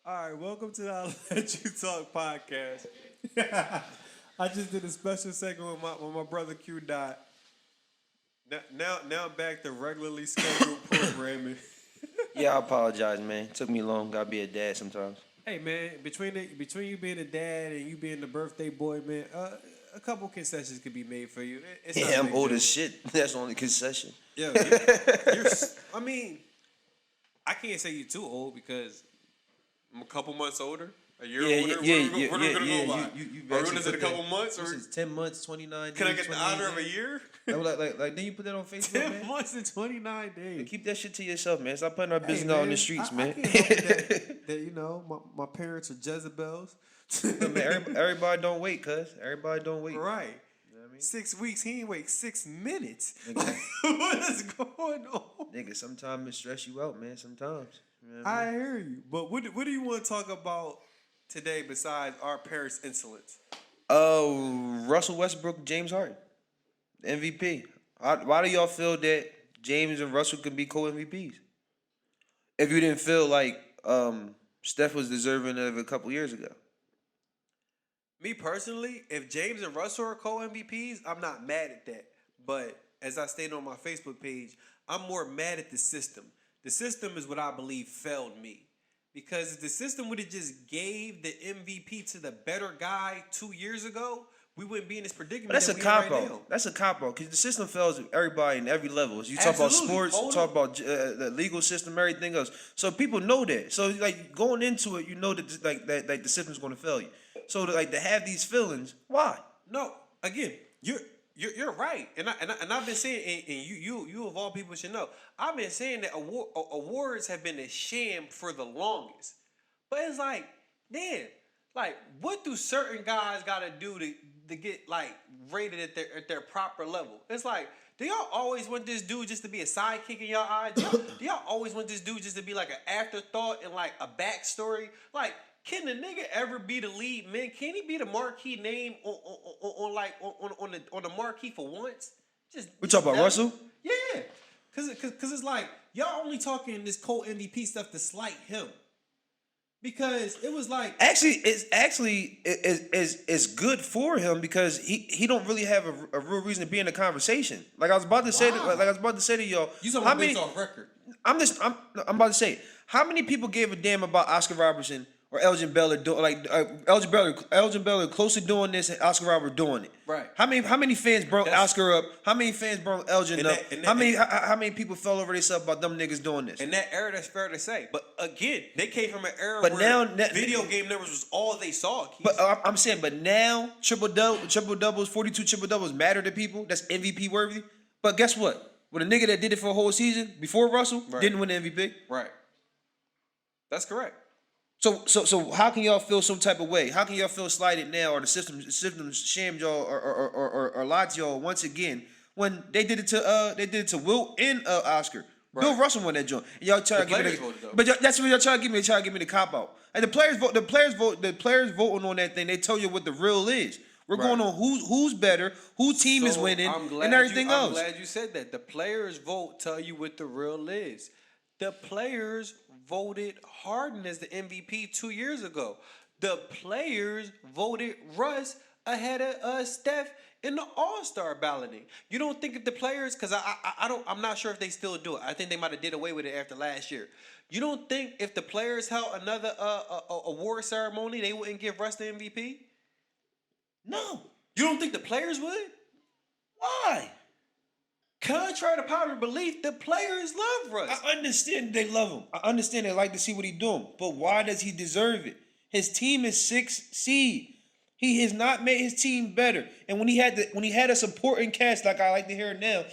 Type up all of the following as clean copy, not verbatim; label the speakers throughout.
Speaker 1: All right, welcome to the I'll Let You Talk podcast. I just did a special segment with my brother Q Dot. Now back to regularly scheduled programming.
Speaker 2: Yeah, I apologize, man. It took me long. Gotta be a dad sometimes.
Speaker 1: Hey man, between you being a dad and you being the birthday boy, man, a couple concessions could be made for you. It's not
Speaker 2: Yeah,
Speaker 1: a
Speaker 2: I'm
Speaker 1: big
Speaker 2: old
Speaker 1: deal.
Speaker 2: as shit. That's the only concession.
Speaker 1: Yeah, I mean, I can't say you're too old because I'm a couple months older. A year older? What are we gonna go by?
Speaker 2: You
Speaker 1: Are we gonna say a couple months? Or
Speaker 2: This is 10 months, 29
Speaker 1: can I
Speaker 2: days,
Speaker 1: get the honor of a year?
Speaker 2: Like, then you put that on Facebook,
Speaker 1: 10
Speaker 2: man?
Speaker 1: months and 29 days.
Speaker 2: Keep that shit to yourself, man. Stop putting our
Speaker 1: Hey,
Speaker 2: business out on
Speaker 1: man,
Speaker 2: the streets,
Speaker 1: I
Speaker 2: man.
Speaker 1: can't help it that you know, my parents are Jezebels.
Speaker 2: Look, man, everybody don't wait, cuz. Everybody don't wait.
Speaker 1: Right.
Speaker 2: You know what I mean?
Speaker 1: 6 weeks, he ain't wait 6 minutes.
Speaker 2: Nigga.
Speaker 1: What is going on?
Speaker 2: Nigga, sometimes it stress you out, man. Sometimes. You know what I
Speaker 1: I
Speaker 2: mean?
Speaker 1: hear you. But what do you want to talk about today besides our parents' insolence?
Speaker 2: Russell Westbrook, James Harden, MVP. Why do y'all feel that James and Russell can be co-MVPs? If you didn't feel like Steph was deserving of it a couple years ago.
Speaker 1: Me personally, if James and Russell are co-MVPs, I'm not mad at that. But as I stated on my Facebook page, I'm more mad at the system. The system is what I believe failed me. Because if the system would have just gave the MVP to the better guy 2 years ago, we wouldn't be in this predicament.
Speaker 2: But that's a
Speaker 1: that we in right
Speaker 2: cop
Speaker 1: now.
Speaker 2: out. That's a cop out because the system fails everybody in every level. You talk about
Speaker 1: Absolutely.
Speaker 2: sports,
Speaker 1: Hold
Speaker 2: you talk
Speaker 1: on.
Speaker 2: about the legal system, everything else. So people know that. So like going into it, you know that like the system's going to fail you. So to have these feelings, why?
Speaker 1: No, again, you're right, and I've been saying, and you of all people should know, I've been saying that awards have been a sham for the longest. But it's like, damn, like what do certain guys got to do to get like rated at their proper level? It's like, do y'all always want this dude just to be a sidekick in y'all eyes? Do y'all always want this dude just to be like an afterthought and like a backstory? Like, can the nigga ever be the lead man? Can he be the marquee name on the marquee for once?
Speaker 2: We talk about
Speaker 1: never.
Speaker 2: Russell?
Speaker 1: Yeah, cause it's like y'all only talking this co-MVP stuff to slight him. Because it was like
Speaker 2: it's good for him because he don't really have a real reason to be in the conversation. Like I was about to say to y'all.
Speaker 1: You talking about based off record?
Speaker 2: I'm about to say, how many people gave a damn about Oscar Robertson or Elgin Baylor Elgin Baylor closely doing this and Oscar Robertson doing it?
Speaker 1: Right.
Speaker 2: How many fans brought Oscar up? How many fans brought Elgin up? How many people fell over themselves about them niggas doing this?
Speaker 1: In that era, that's fair to say. But again, they came from an era
Speaker 2: But
Speaker 1: where
Speaker 2: now
Speaker 1: video game numbers was all they saw. Keith.
Speaker 2: But I'm saying, but now triple doubles, 42 triple doubles matter to people. That's MVP worthy. But guess what? When a nigga that did it for a whole season before Russell didn't win the MVP.
Speaker 1: Right. That's correct.
Speaker 2: So how can y'all feel some type of way? How can y'all feel slighted now, or the system shamed y'all or lied to y'all once again when they did it to Wilt and Oscar? Right. Bill Russell won that joint. And y'all try to give me that's what y'all try to give me. They try to give me the cop out. And the players voting on that thing. They tell you what the real is. We're going on who's better, whose team is winning, and everything else.
Speaker 1: I'm glad you said that. The players' vote tell you what the real is. The players voted Harden as the MVP 2 years ago. The players voted Russ ahead of Steph in the All-Star balloting. You don't think that the players, because I'm not sure if they still do it. I think they might have did away with it after last year. You don't think if the players held another award ceremony, they wouldn't give Russ the MVP?
Speaker 2: No.
Speaker 1: You don't think the players would?
Speaker 2: Why?
Speaker 1: Contrary to popular belief, the players love Russ.
Speaker 2: I understand they love him. I understand they like to see what he's doing. But why does he deserve it? His team is 6th seed. He has not made his team better. And when he had a supporting cast like I like to hear now,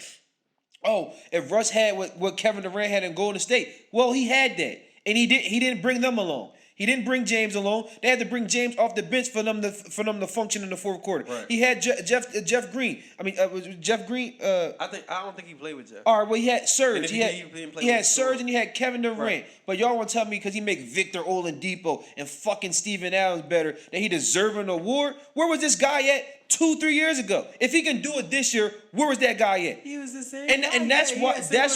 Speaker 2: if Russ had what Kevin Durant had in Golden State, well, he had that. And he didn't bring them along. He didn't bring James along. They had to bring James off the bench for them to function in the fourth quarter.
Speaker 1: Right.
Speaker 2: He had Jeff Green. Was Jeff Green?
Speaker 1: I don't think he played with Jeff.
Speaker 2: All right, well he had Serge. He had Serge
Speaker 1: Story.
Speaker 2: and he had Kevin Durant.
Speaker 1: Right.
Speaker 2: But y'all want to tell me because he make Victor Oladipo and fucking Steven Adams better that he deserve an award? Where was this guy at 2-3 years ago. If he can do it this year, where was that guy at?
Speaker 1: He was the same.
Speaker 2: And that's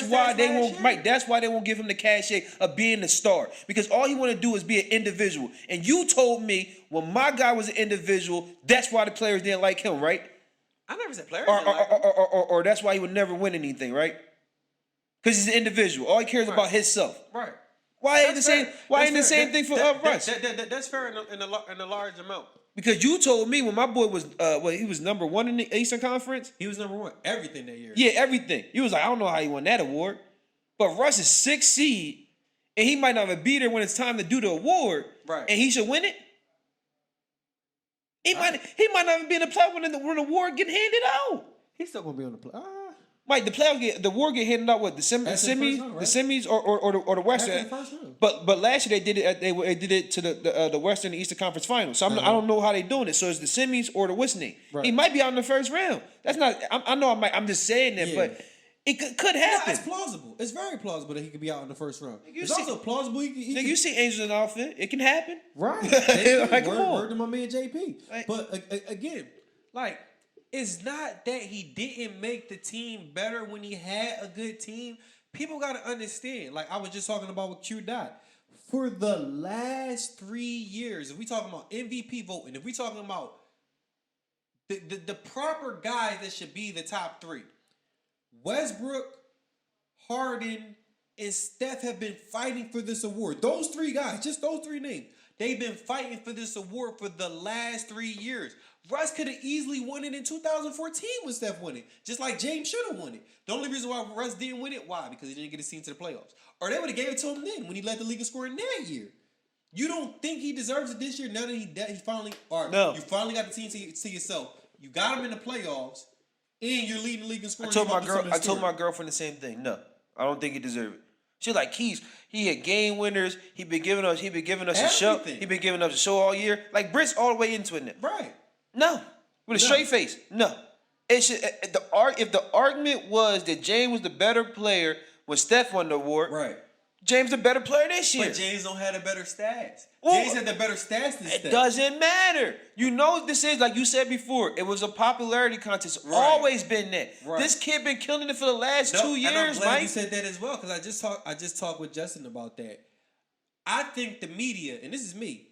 Speaker 2: why they won't Mike. That's why they won't give him the cachet of being the star, because all he want to do is be an individual. And you told me when my guy was an individual, that's why the players didn't like him, right?
Speaker 1: I never said players.
Speaker 2: Or that's why he would never win anything, right? Because he's an individual. All he cares about himself.
Speaker 1: Right.
Speaker 2: Why ain't the same? Why ain't the same thing for Russ?
Speaker 1: That's fair in a large amount.
Speaker 2: Because you told me when my boy was he was number 1 in the Eastern Conference.
Speaker 1: He was number 1 everything that year.
Speaker 2: Yeah, everything. He was like, I don't know how he won that award, but Russ is 6th seed, and he might not even be there when it's time to do the award.
Speaker 1: Right.
Speaker 2: And he should win it. He might not even be in the playoff when the award get handed out.
Speaker 1: He's still gonna be on the play.
Speaker 2: Mike, the award get handed out what the semis or the Western. But last year they did it. They did it to the Western and Eastern Conference Finals. So I don't know how they doing it. So it's the semis or the Western. Right. He might be out in the first round. That's not. I know. I'm just saying that, but it could happen.
Speaker 1: Yeah, it's plausible. It's very plausible that he could be out in the first round. It's also plausible.
Speaker 2: You see Angels in the outfit. It can happen.
Speaker 1: Right.
Speaker 2: Like, come on.
Speaker 1: Word to my man JP. Like, but again, like. It's not that he didn't make the team better when he had a good team. People got to understand. Like I was just talking about with Q Dot. For the last 3 years, if we talking about MVP voting, if we talking about the proper guys that should be the top 3, Westbrook, Harden, and Steph have been fighting for this award. Those 3 guys, just those 3 names, they've been fighting for this award for the last 3 years. Russ could have easily won it in 2014 when Steph won it. Just like James should have won it. The only reason why Russ didn't win it, why? Because he didn't get a team to the playoffs. Or they would have gave it to him then when he led the league in scoring that year. You don't think he deserves it this year now that he finally, you finally got the team to yourself. You got him in the playoffs, and you're leading the league in scoring.
Speaker 2: I told my girlfriend the same thing. No, I don't think he deserves it. She like Keys. He had game winners. He been giving us a show. He been giving us a show all year. Like Britt's all the way into it now.
Speaker 1: Right.
Speaker 2: No, with a straight face. No, it should. If the argument was that James was the better player when Steph won the award,
Speaker 1: right?
Speaker 2: James the better player this year.
Speaker 1: But James don't have the better stats. James had the better stats than Steph.
Speaker 2: It doesn't matter. You know this is, like you said before, it was a popularity contest.
Speaker 1: Right.
Speaker 2: Always been that.
Speaker 1: Right.
Speaker 2: This kid been killing it for the last 2 years,
Speaker 1: and I'm glad
Speaker 2: Mike.
Speaker 1: you said that as well, because I just talked with Justin about that. I think the media, and this is me,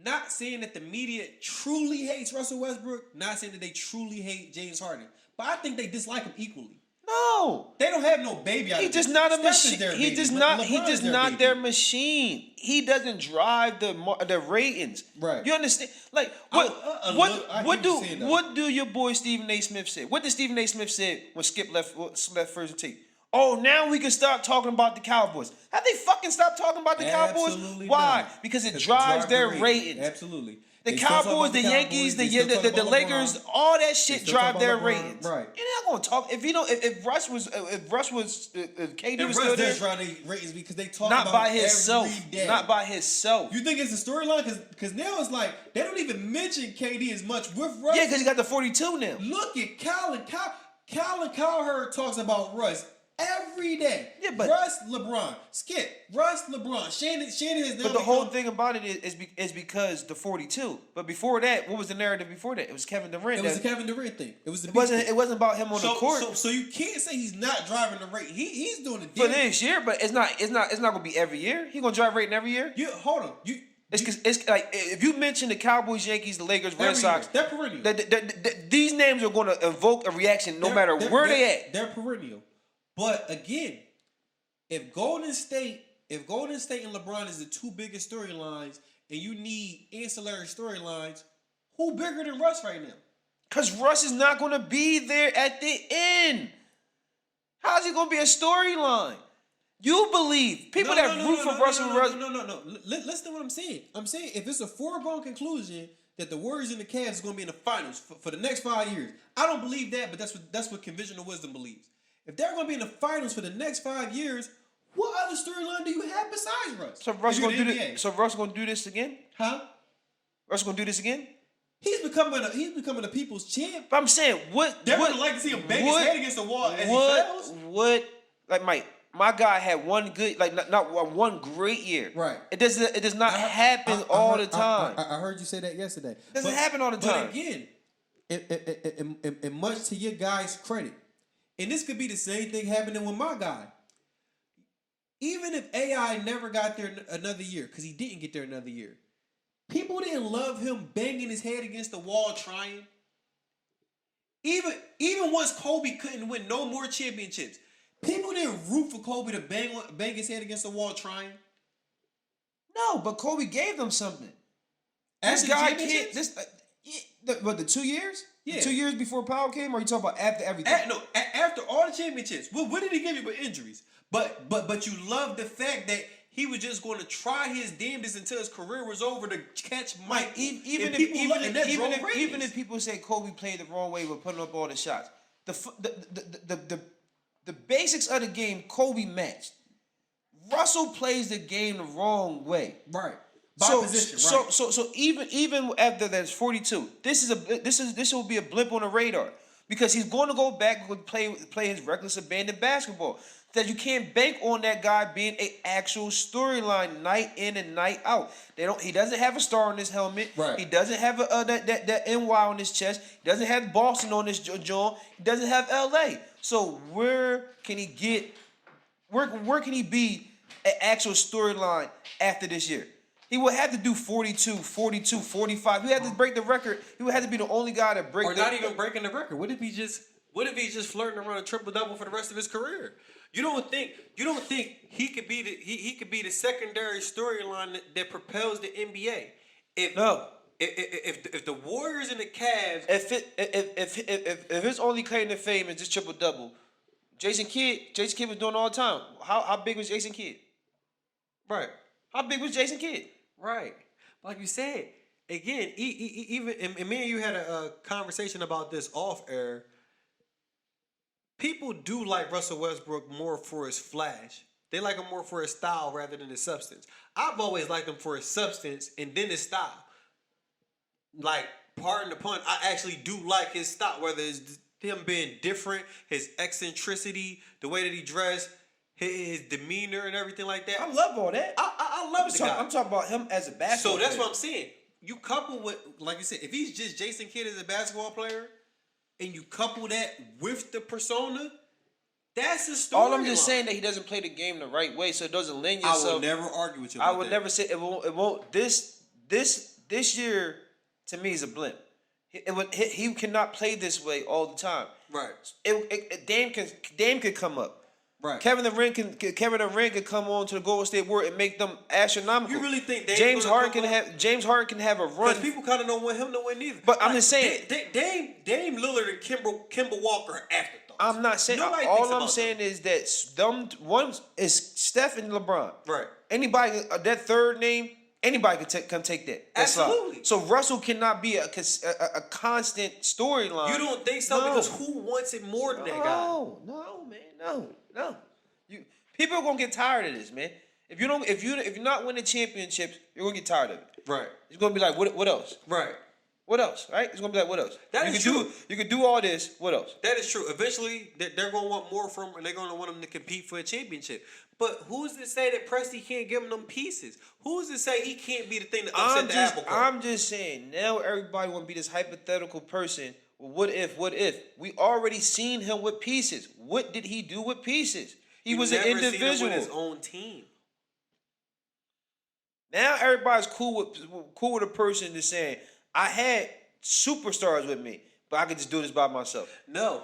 Speaker 1: not saying that the media truly hates Russell Westbrook, not saying that they truly hate James Harden, but I think they dislike him equally.
Speaker 2: No,
Speaker 1: they don't have no baby out of
Speaker 2: it. He's just not a machine. He just not their machine. He doesn't drive the ratings.
Speaker 1: Right.
Speaker 2: You understand? Like what do your boy Stephen A. Smith say? What did Stephen A. Smith say when Skip left first take? Oh, now we can start talking about the Cowboys. Have they fucking stopped talking about the Cowboys? Why?
Speaker 1: Not.
Speaker 2: Because it drives their ratings.
Speaker 1: Absolutely.
Speaker 2: The Cowboys, the Yankees, the Lakers, all that shit drive their ratings.
Speaker 1: Right.
Speaker 2: You're not gonna talk if Russ was KD was still there.
Speaker 1: Does drive their ratings because they talk
Speaker 2: not
Speaker 1: about
Speaker 2: by himself.
Speaker 1: every day.
Speaker 2: Not by himself.
Speaker 1: You think it's a storyline? Because now it's like they don't even mention KD as much with Russ.
Speaker 2: Yeah, because he got the 42 now.
Speaker 1: Look at Colin Cowherd talks about Russ every day.
Speaker 2: Yeah, but
Speaker 1: Russ, LeBron, Skip, Russ, LeBron. Shannon has now.
Speaker 2: But the whole thing about it is because the 42. But before that, what was the narrative before that? It was Kevin Durant.
Speaker 1: It was the Kevin Durant thing. It
Speaker 2: wasn't about him on the court.
Speaker 1: So you can't say he's not driving the rate. He's doing it
Speaker 2: for this year, but it's not gonna be every year. He gonna drive rating every year.
Speaker 1: Hold on.
Speaker 2: It's like if you mention the Cowboys, Yankees, the Lakers, Red Sox,
Speaker 1: they're perennial.
Speaker 2: These names are going to evoke a reaction no matter where they at.
Speaker 1: They're perennial. But again, if Golden State and LeBron is the 2 biggest storylines, and you need ancillary storylines, who bigger than Russ right now?
Speaker 2: Because Russ is not going to be there at the end. How's it going to be a storyline? You believe people that root for Russell.
Speaker 1: No. Listen to what I'm saying. I'm saying if it's a foregone conclusion that the Warriors and the Cavs is going to be in the finals for the next 5 years, I don't believe that, but that's what Conventional Wisdom believes. If they're going to be in the finals for the next 5 years, what other storyline do you have besides Russ?
Speaker 2: So Russ going to do this. So Russ going to do this again?
Speaker 1: Huh?
Speaker 2: Russ going to do this again?
Speaker 1: He's becoming a people's champ.
Speaker 2: But I'm saying, they're
Speaker 1: going to like to see him bang his head against the wall as he fails.
Speaker 2: Like my guy had one good, like not one great year.
Speaker 1: Right.
Speaker 2: It does not happen all the time.
Speaker 1: I heard you say that yesterday.
Speaker 2: It doesn't happen all the time.
Speaker 1: But again, and much to your guy's credit, and this could be the same thing happening with my guy. Even if AI never got there another year, because he didn't get there another year, people didn't love him banging his head against the wall trying. Even once Kobe couldn't win no more championships, people didn't root for Kobe to bang his head against the wall trying.
Speaker 2: No, but Kobe gave them something.
Speaker 1: After
Speaker 2: This guy
Speaker 1: championships?
Speaker 2: can't. The 2 years?
Speaker 1: Yeah.
Speaker 2: The 2 years before Powell came, or are you talking about after everything?
Speaker 1: After all the championships. What did he give you but injuries? But you love the fact that he was just going to try his damnedest until his career was over to catch Mike.
Speaker 2: Even if people say Kobe played the wrong way with putting up all the shots, the basics of the game Kobe matched. Russell plays the game the wrong way.
Speaker 1: Right. By position, right.
Speaker 2: So even after that's 42, this will be a blip on the radar because he's going to go back and play his reckless abandoned basketball. That you can't bank on that guy being an actual storyline night in and night out. He doesn't have a star on his helmet.
Speaker 1: Right.
Speaker 2: He doesn't have that NY on his chest. He doesn't have Boston on his jaw. He doesn't have LA. So where can he get? Where can he be an actual storyline after this year? He would have to do 42, 42, 45. He had to break the record. He would have to be the only guy to break.
Speaker 1: Or not even breaking the record. What if he's just flirting around a triple double for the rest of his career? You don't think he could be the secondary storyline that propels the NBA? If the Warriors and the Cavs,
Speaker 2: if his only claim to fame is just triple double, Jason Kidd was doing it all the time. How big was Jason Kidd?
Speaker 1: Right.
Speaker 2: How big was Jason Kidd?
Speaker 1: Right. Like you said, again, even and me and you had a conversation about this off air. People do like Russell Westbrook more for his flash. They like him more for his style rather than his substance. I've always liked him for his substance and then his style. Like, pardon the pun, I actually do like his style, whether it's him being different, his eccentricity, the way that he dressed, his demeanor and everything like that.
Speaker 2: I love all that.
Speaker 1: I love the guy.
Speaker 2: I'm talking about him as a basketball player.
Speaker 1: So that's what I'm saying. You couple with, like you said, if he's just Jason Kidd as a basketball player, and you couple that with the persona, that's a story.
Speaker 2: All I'm just saying that he doesn't play the game the right way, so it doesn't lend yourself.
Speaker 1: I will never argue with you.
Speaker 2: I would never say it won't. This year to me is a blip. He cannot play this way all the time.
Speaker 1: Right.
Speaker 2: Dame could come up.
Speaker 1: Right.
Speaker 2: Kevin Durant can come on to the Golden State Warriors and make them astronomical.
Speaker 1: You really think
Speaker 2: James Harden can have a run?
Speaker 1: Because people kind of don't want him to win either.
Speaker 2: But I'm just saying,
Speaker 1: Dame Lillard and Kemba Walker are afterthoughts.
Speaker 2: I'm not saying. All I'm saying is that one is Steph and LeBron.
Speaker 1: Right.
Speaker 2: Anybody that third name, anybody can come take that.
Speaker 1: Absolutely.
Speaker 2: So Russell cannot be a constant storyline.
Speaker 1: You don't think so? No. Because who wants it more than that guy?
Speaker 2: No, man, no. People are gonna get tired of this, man. If you're not winning championships, you're gonna get tired of it.
Speaker 1: Right.
Speaker 2: It's gonna be like, what else?
Speaker 1: Right.
Speaker 2: What else? Right? It's gonna be like, what else?
Speaker 1: That is true.
Speaker 2: You can do all this. What else?
Speaker 1: That is true. Eventually, they're gonna want more from, and they're gonna want him to compete for a championship. But who's to say that Presti can't give him them pieces? Who's to say he can't be the thing that upset the apple cart?
Speaker 2: I'm just saying. Now everybody want to be this hypothetical person. Well, what if? We already seen him with pieces. What did he do with pieces? He was an individual.
Speaker 1: Seen him with his own team.
Speaker 2: Now everybody's cool with a person that's saying, I had superstars with me, but I could just do this by myself.
Speaker 1: No.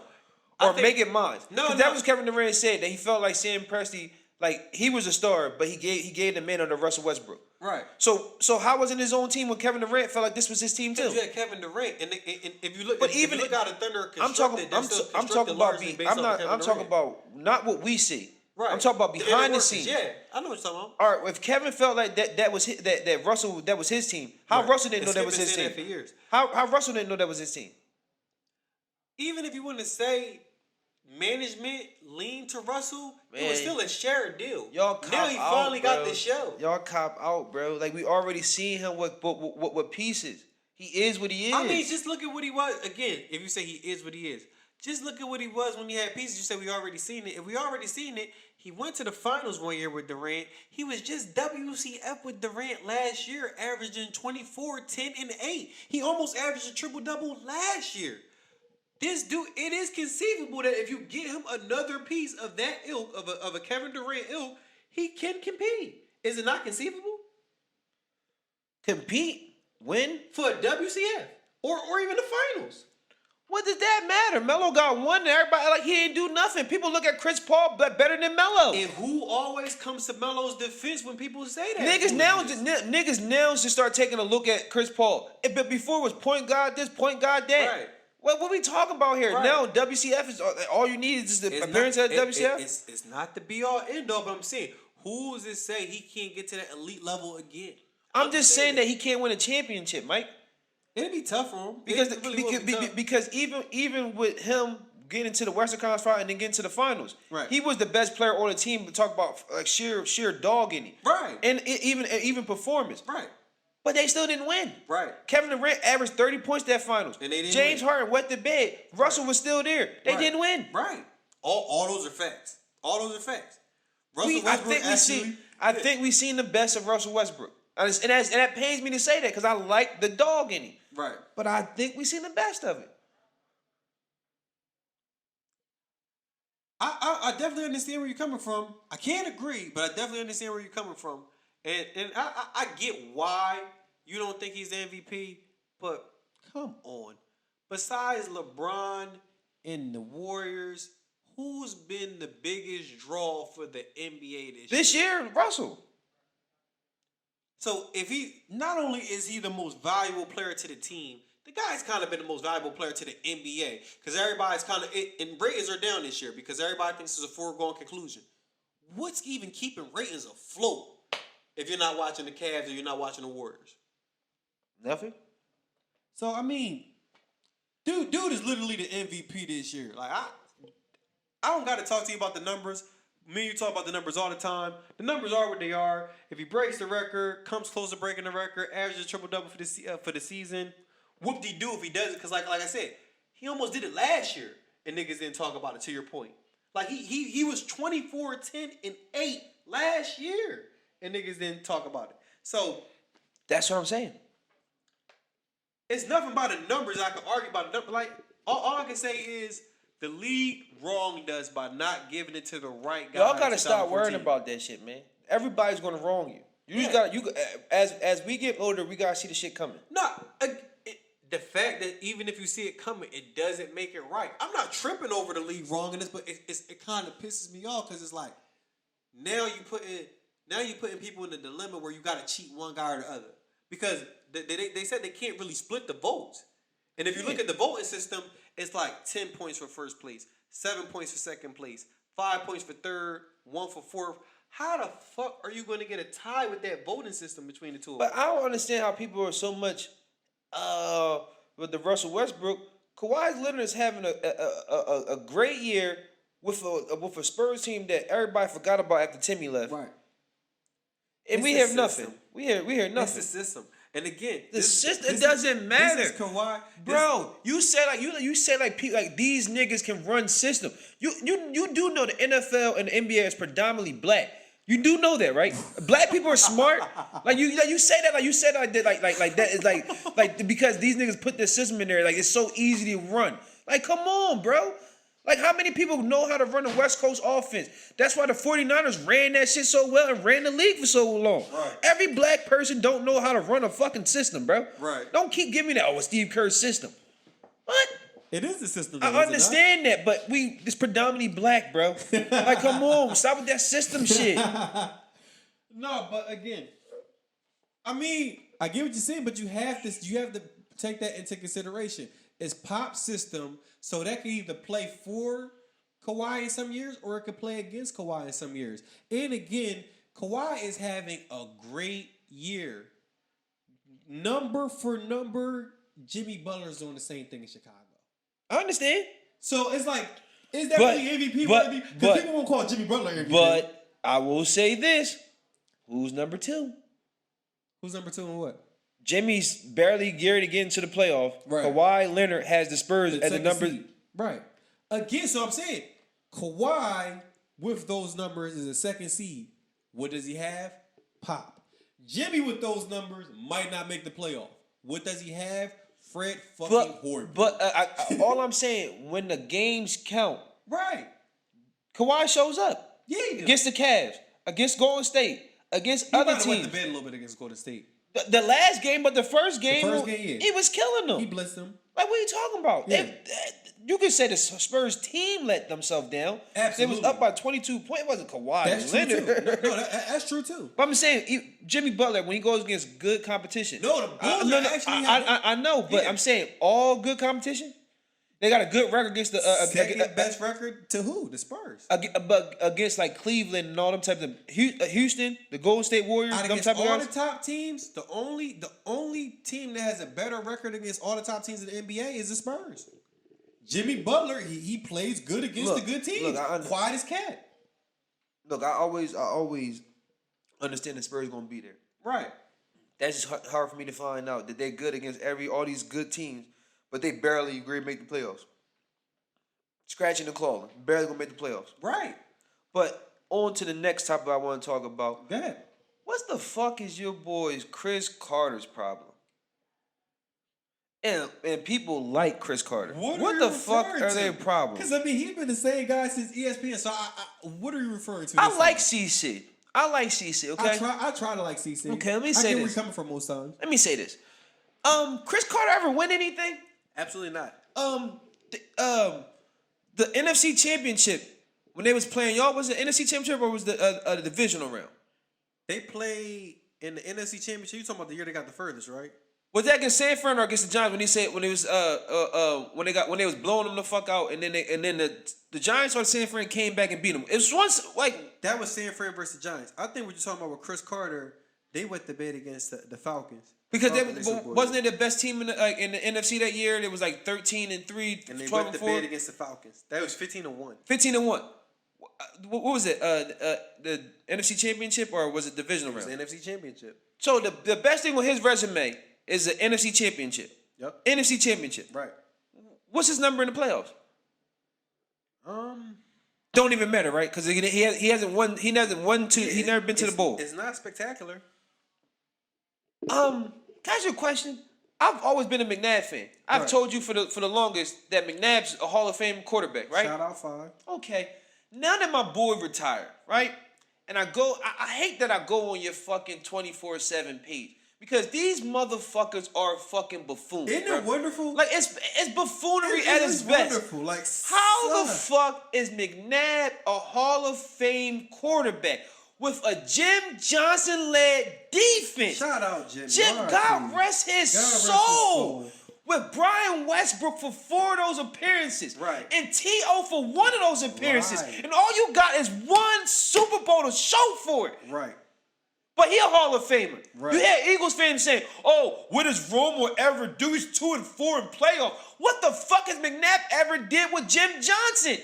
Speaker 2: Or make it mine.
Speaker 1: No.
Speaker 2: That was Kevin Durant said, that he felt like Sam Presti, like he was a star, but he gave the man under Russell Westbrook.
Speaker 1: Right.
Speaker 2: So how wasn't his own team when Kevin Durant felt like this was his team too?
Speaker 1: You had Kevin Durant, and if you look,
Speaker 2: but
Speaker 1: if
Speaker 2: even
Speaker 1: you look out of Thunder,
Speaker 2: I'm talking about not what we see.
Speaker 1: Right.
Speaker 2: I'm talking about behind the scenes.
Speaker 1: Yeah, I know what you're talking about.
Speaker 2: All right, if Kevin felt like that was that Russell, that was his team, how Russell didn't know that was his team?
Speaker 1: For years.
Speaker 2: How Russell didn't know that was his team?
Speaker 1: Even if you want to say management lean to Russell,
Speaker 2: Man,
Speaker 1: it was still a shared deal.
Speaker 2: Y'all cop
Speaker 1: now he finally got the show.
Speaker 2: Y'all cop out, bro. Like we already seen him with pieces. He is what he is.
Speaker 1: I mean, just look at what he was. Again, if you say he is what he is, Just look at what he was when he had pieces. You said we already seen it. If we already seen it, he went to the finals one year with Durant. He was just WCF with Durant last year, averaging 24, 10, and 8. He almost averaged a triple-double last year. This dude, it is conceivable that if you get him another piece of that ilk, of a Kevin Durant ilk, he can compete. Is it not conceivable?
Speaker 2: Compete? Win?
Speaker 1: For a WCF? Or even the finals?
Speaker 2: What does that matter? Melo got one and everybody like he ain't do nothing. People look at Chris Paul better than Melo.
Speaker 1: And who always comes to Melo's defense when people say that?
Speaker 2: Niggas now should start taking a look at Chris Paul. But before it was point guard this, point guard that.
Speaker 1: Right.
Speaker 2: What we talking about here?
Speaker 1: Right.
Speaker 2: Now WCF is all you need is just the appearance at WCF.
Speaker 1: It's not the be all end all, but I'm saying who does it say he can't get to that elite level again?
Speaker 2: I'm just saying that he can't win a championship, Mike.
Speaker 1: It'd be tough for him
Speaker 2: because even with him getting to the Western Conference Final and then getting to the finals,
Speaker 1: right.
Speaker 2: He was the best player on the team. To talk about like sheer dog in him,
Speaker 1: right?
Speaker 2: And even performance,
Speaker 1: right?
Speaker 2: But they still didn't win,
Speaker 1: right?
Speaker 2: Kevin Durant averaged 30 points that finals,
Speaker 1: and they didn't
Speaker 2: James
Speaker 1: win.
Speaker 2: Harden wet the bed. Russell was still there. They didn't win,
Speaker 1: right? All those are facts. All those are facts.
Speaker 2: I think we seen the best of Russell Westbrook. And that pains me to say that because I like the dog in him.
Speaker 1: Right.
Speaker 2: But I think we seen the best of it.
Speaker 1: I definitely understand where you're coming from. I can't agree, but I definitely understand where you're coming from. And I get why you don't think he's the MVP, but come on. Besides LeBron and the Warriors, who's been the biggest draw for the NBA
Speaker 2: this year? Russell.
Speaker 1: So if not only is he the most valuable player to the team, the guy's kind of been the most valuable player to the NBA because everybody's kind of and ratings are down this year because everybody thinks it's a foregone conclusion. What's even keeping ratings afloat if you're not watching the Cavs or you're not watching the Warriors?
Speaker 2: Nothing.
Speaker 1: So I mean, dude is literally the MVP this year. Like I don't got to talk to you about the numbers. Me and you talk about the numbers all the time. The numbers are what they are. If he breaks the record, comes close to breaking the record, averages triple-double for the season, whoop-de-doo if he does it. Because like I said, he almost did it last year, and niggas didn't talk about it, to your point. Like, he was 24, 10, and 8 last year, and niggas didn't talk about it. So,
Speaker 2: that's what I'm saying.
Speaker 1: It's nothing about the numbers I can argue about. Like, all I can say is, the league wronged us by not giving it to the right guy.
Speaker 2: Y'all gotta stop worrying about that shit, man. Everybody's gonna wrong you. You just as we get older, we gotta see the shit coming.
Speaker 1: No, the fact that even if you see it coming, it doesn't make it right. I'm not tripping over the league wronging this, but it kind of pisses me off because it's like now you putting people in the dilemma where you gotta cheat one guy or the other because they said they can't really split the votes. And if you look at the voting system, it's like 10 points for first place, 7 points for second place, 5 points for third, 1 for fourth. How the fuck are you going to get a tie with that voting system between the two of them?
Speaker 2: But I don't understand how people are so much with the Russell Westbrook. Kawhi Leonard is having a great year with a Spurs team that everybody forgot about after Timmy left.
Speaker 1: Right.
Speaker 2: And we hear nothing. We hear nothing.
Speaker 1: It's the system. And again,
Speaker 2: the system, it doesn't matter.
Speaker 1: This is Kawhi.
Speaker 2: Bro, you say like these niggas can run system. You do know the NFL and the NBA is predominantly black. You do know that, right? Black people are smart. Like you say that like that is like because these niggas put this system in there, like it's so easy to run. Like, come on, bro. Like, how many people know how to run a West Coast offense? That's why the 49ers ran that shit so well and ran the league for so long.
Speaker 1: Right.
Speaker 2: Every black person don't know how to run a fucking system, bro.
Speaker 1: Right.
Speaker 2: Don't keep giving me that, it's Steve Kerr's system. What?
Speaker 1: It is the system.
Speaker 2: I understand that, but it's predominantly black, bro. Like, come on, stop with that system shit.
Speaker 1: No, but again, I mean, I get what you're saying, but you have to take that into consideration. It's Pop system, so that can either play for Kawhi in some years or it could play against Kawhi in some years. And again, Kawhi is having a great year. Number for number, Jimmy Butler's doing the same thing in Chicago.
Speaker 2: I understand.
Speaker 1: So it's like, is that really MVP worthy? Because people won't call Jimmy Butler MVP.
Speaker 2: But I will say this. Who's number 2?
Speaker 1: Who's number 2 and what?
Speaker 2: Jimmy's barely geared to get into the playoff.
Speaker 1: Right.
Speaker 2: Kawhi Leonard has the Spurs at the number.
Speaker 1: Seed. Right. Again, so I'm saying Kawhi with those numbers is a second seed. What does he have? Pop. Jimmy with those numbers might not make the playoff. What does he have? Fred fucking Hoiberg.
Speaker 2: But all I'm saying, when the games count,
Speaker 1: right.
Speaker 2: Kawhi shows up.
Speaker 1: Yeah,
Speaker 2: against the Cavs, against Golden State, against
Speaker 1: he
Speaker 2: other
Speaker 1: teams. He went to bed a little bit against Golden State.
Speaker 2: The last game, but the first game,
Speaker 1: yeah.
Speaker 2: he was killing them.
Speaker 1: He blitzed them.
Speaker 2: Like, what are you talking about?
Speaker 1: Yeah.
Speaker 2: You could say the Spurs team let themselves down.
Speaker 1: Absolutely.
Speaker 2: They was up by 22 points. It wasn't Kawhi.
Speaker 1: That's true too. No, that's true too.
Speaker 2: But I'm saying, Jimmy Butler, when he goes against good competition.
Speaker 1: No, the Bulls actually
Speaker 2: I know, but I'm saying all good competition. They got a good record against the
Speaker 1: second best record to who? The Spurs.
Speaker 2: But against like Cleveland and all them types of Houston, the Golden State Warriors, them
Speaker 1: against
Speaker 2: type of
Speaker 1: all
Speaker 2: guys.
Speaker 1: the top teams, the only team that has a better record against all the top teams in the NBA is the Spurs. Jimmy Butler, he plays good against the good teams. Quiet as cat.
Speaker 2: Look, I always understand the Spurs gonna be there.
Speaker 1: Right.
Speaker 2: That's just hard for me to find out that they're good against all these good teams, but they barely agree to make the playoffs. Scratching and clawing, barely gonna make the playoffs.
Speaker 1: Right.
Speaker 2: But on to the next topic I want to talk about.
Speaker 1: Go ahead.
Speaker 2: What the fuck is your boy's Chris Carter's problem? And people like Chris Carter. What the fuck are their problems?
Speaker 1: Because, I mean, he's been the same guy since ESPN, so what are you referring to?
Speaker 2: I like CC, okay?
Speaker 1: I try to like CC.
Speaker 2: Okay, let me say
Speaker 1: I get where
Speaker 2: this.
Speaker 1: you're coming from most times.
Speaker 2: Let me say this. Chris Carter ever win anything?
Speaker 1: Absolutely not.
Speaker 2: The NFC Championship, when they was playing, y'all, was the NFC Championship or was the divisional round?
Speaker 1: They played in the NFC Championship. You talking about the year they got the furthest, right?
Speaker 2: Was that against San Fran or against the Giants when they was blowing them the fuck out and then the Giants or San Fran came back and beat them? It was once like
Speaker 1: that was San Fran versus the Giants. I think what you're talking about with Chris Carter, they went to bed against the Falcons.
Speaker 2: Because wasn't it the best team in the NFC that year? It was like 13-3,
Speaker 1: and they
Speaker 2: 12-4.
Speaker 1: went to bed against the Falcons. That was 15-1.
Speaker 2: 15-1. What was it? The NFC Championship or was it divisional round?
Speaker 1: It was the NFC Championship.
Speaker 2: So the best thing with his resume is the NFC Championship.
Speaker 1: Yep.
Speaker 2: NFC Championship.
Speaker 1: Right.
Speaker 2: What's his number in the playoffs? Don't even matter, right? Because he hasn't won. He hasn't won to. He never been to the bowl.
Speaker 1: It's not spectacular.
Speaker 2: Can I ask you a question? I've always been a McNabb fan. I've told you for the longest that McNabb's a Hall of Fame quarterback, right?
Speaker 1: Shout out 5.
Speaker 2: Okay. Now that my boy retired, right? And I hate that I go on your fucking 24/7 page. Because these motherfuckers are fucking buffoons.
Speaker 1: Isn't it wonderful?
Speaker 2: Like it's buffoonery at its best.
Speaker 1: Wonderful. Like
Speaker 2: how the fuck is McNabb a Hall of Fame quarterback with a Jim Johnson-led defense?
Speaker 1: Shout out Jim.
Speaker 2: God rest his soul. With Brian Westbrook for 4 of those appearances.
Speaker 1: Right.
Speaker 2: And T.O. for 1 of those appearances.
Speaker 1: Right.
Speaker 2: And all you got is 1 Super Bowl to show for it.
Speaker 1: Right.
Speaker 2: But he a Hall of Famer.
Speaker 1: Right.
Speaker 2: You hear Eagles fans saying, "Oh, what does Romo ever do? He's 2-4 in playoff." What the fuck has McNabb ever did with Jim Johnson?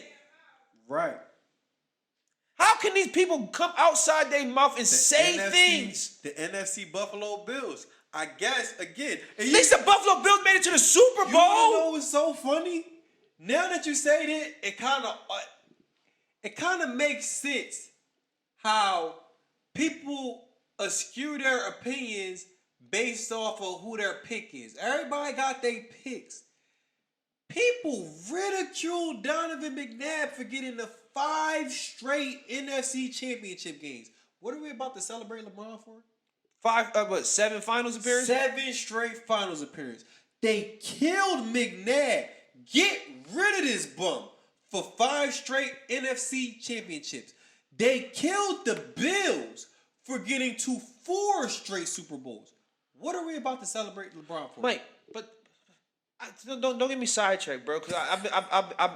Speaker 1: Right.
Speaker 2: How can these people come outside their mouth and say things?
Speaker 1: The NFC Buffalo Bills. I guess again.
Speaker 2: At least the Buffalo Bills made it to the Super Bowl.
Speaker 1: You know what's so funny? Now that you say that, it kind of makes sense how people askew their opinions based off of who their pick is. Everybody got their picks. People ridicule Donovan McNabb for getting the 5 straight NFC Championship games. What are we about to celebrate LeBron for?
Speaker 2: 7 finals appearances?
Speaker 1: 7 straight finals appearances. They killed McNabb. Get rid of this bum for 5 straight NFC championships. They killed the Bills for getting to 4 straight Super Bowls. What are we about to celebrate LeBron for?
Speaker 2: Mike, but don't get me sidetracked, bro. Because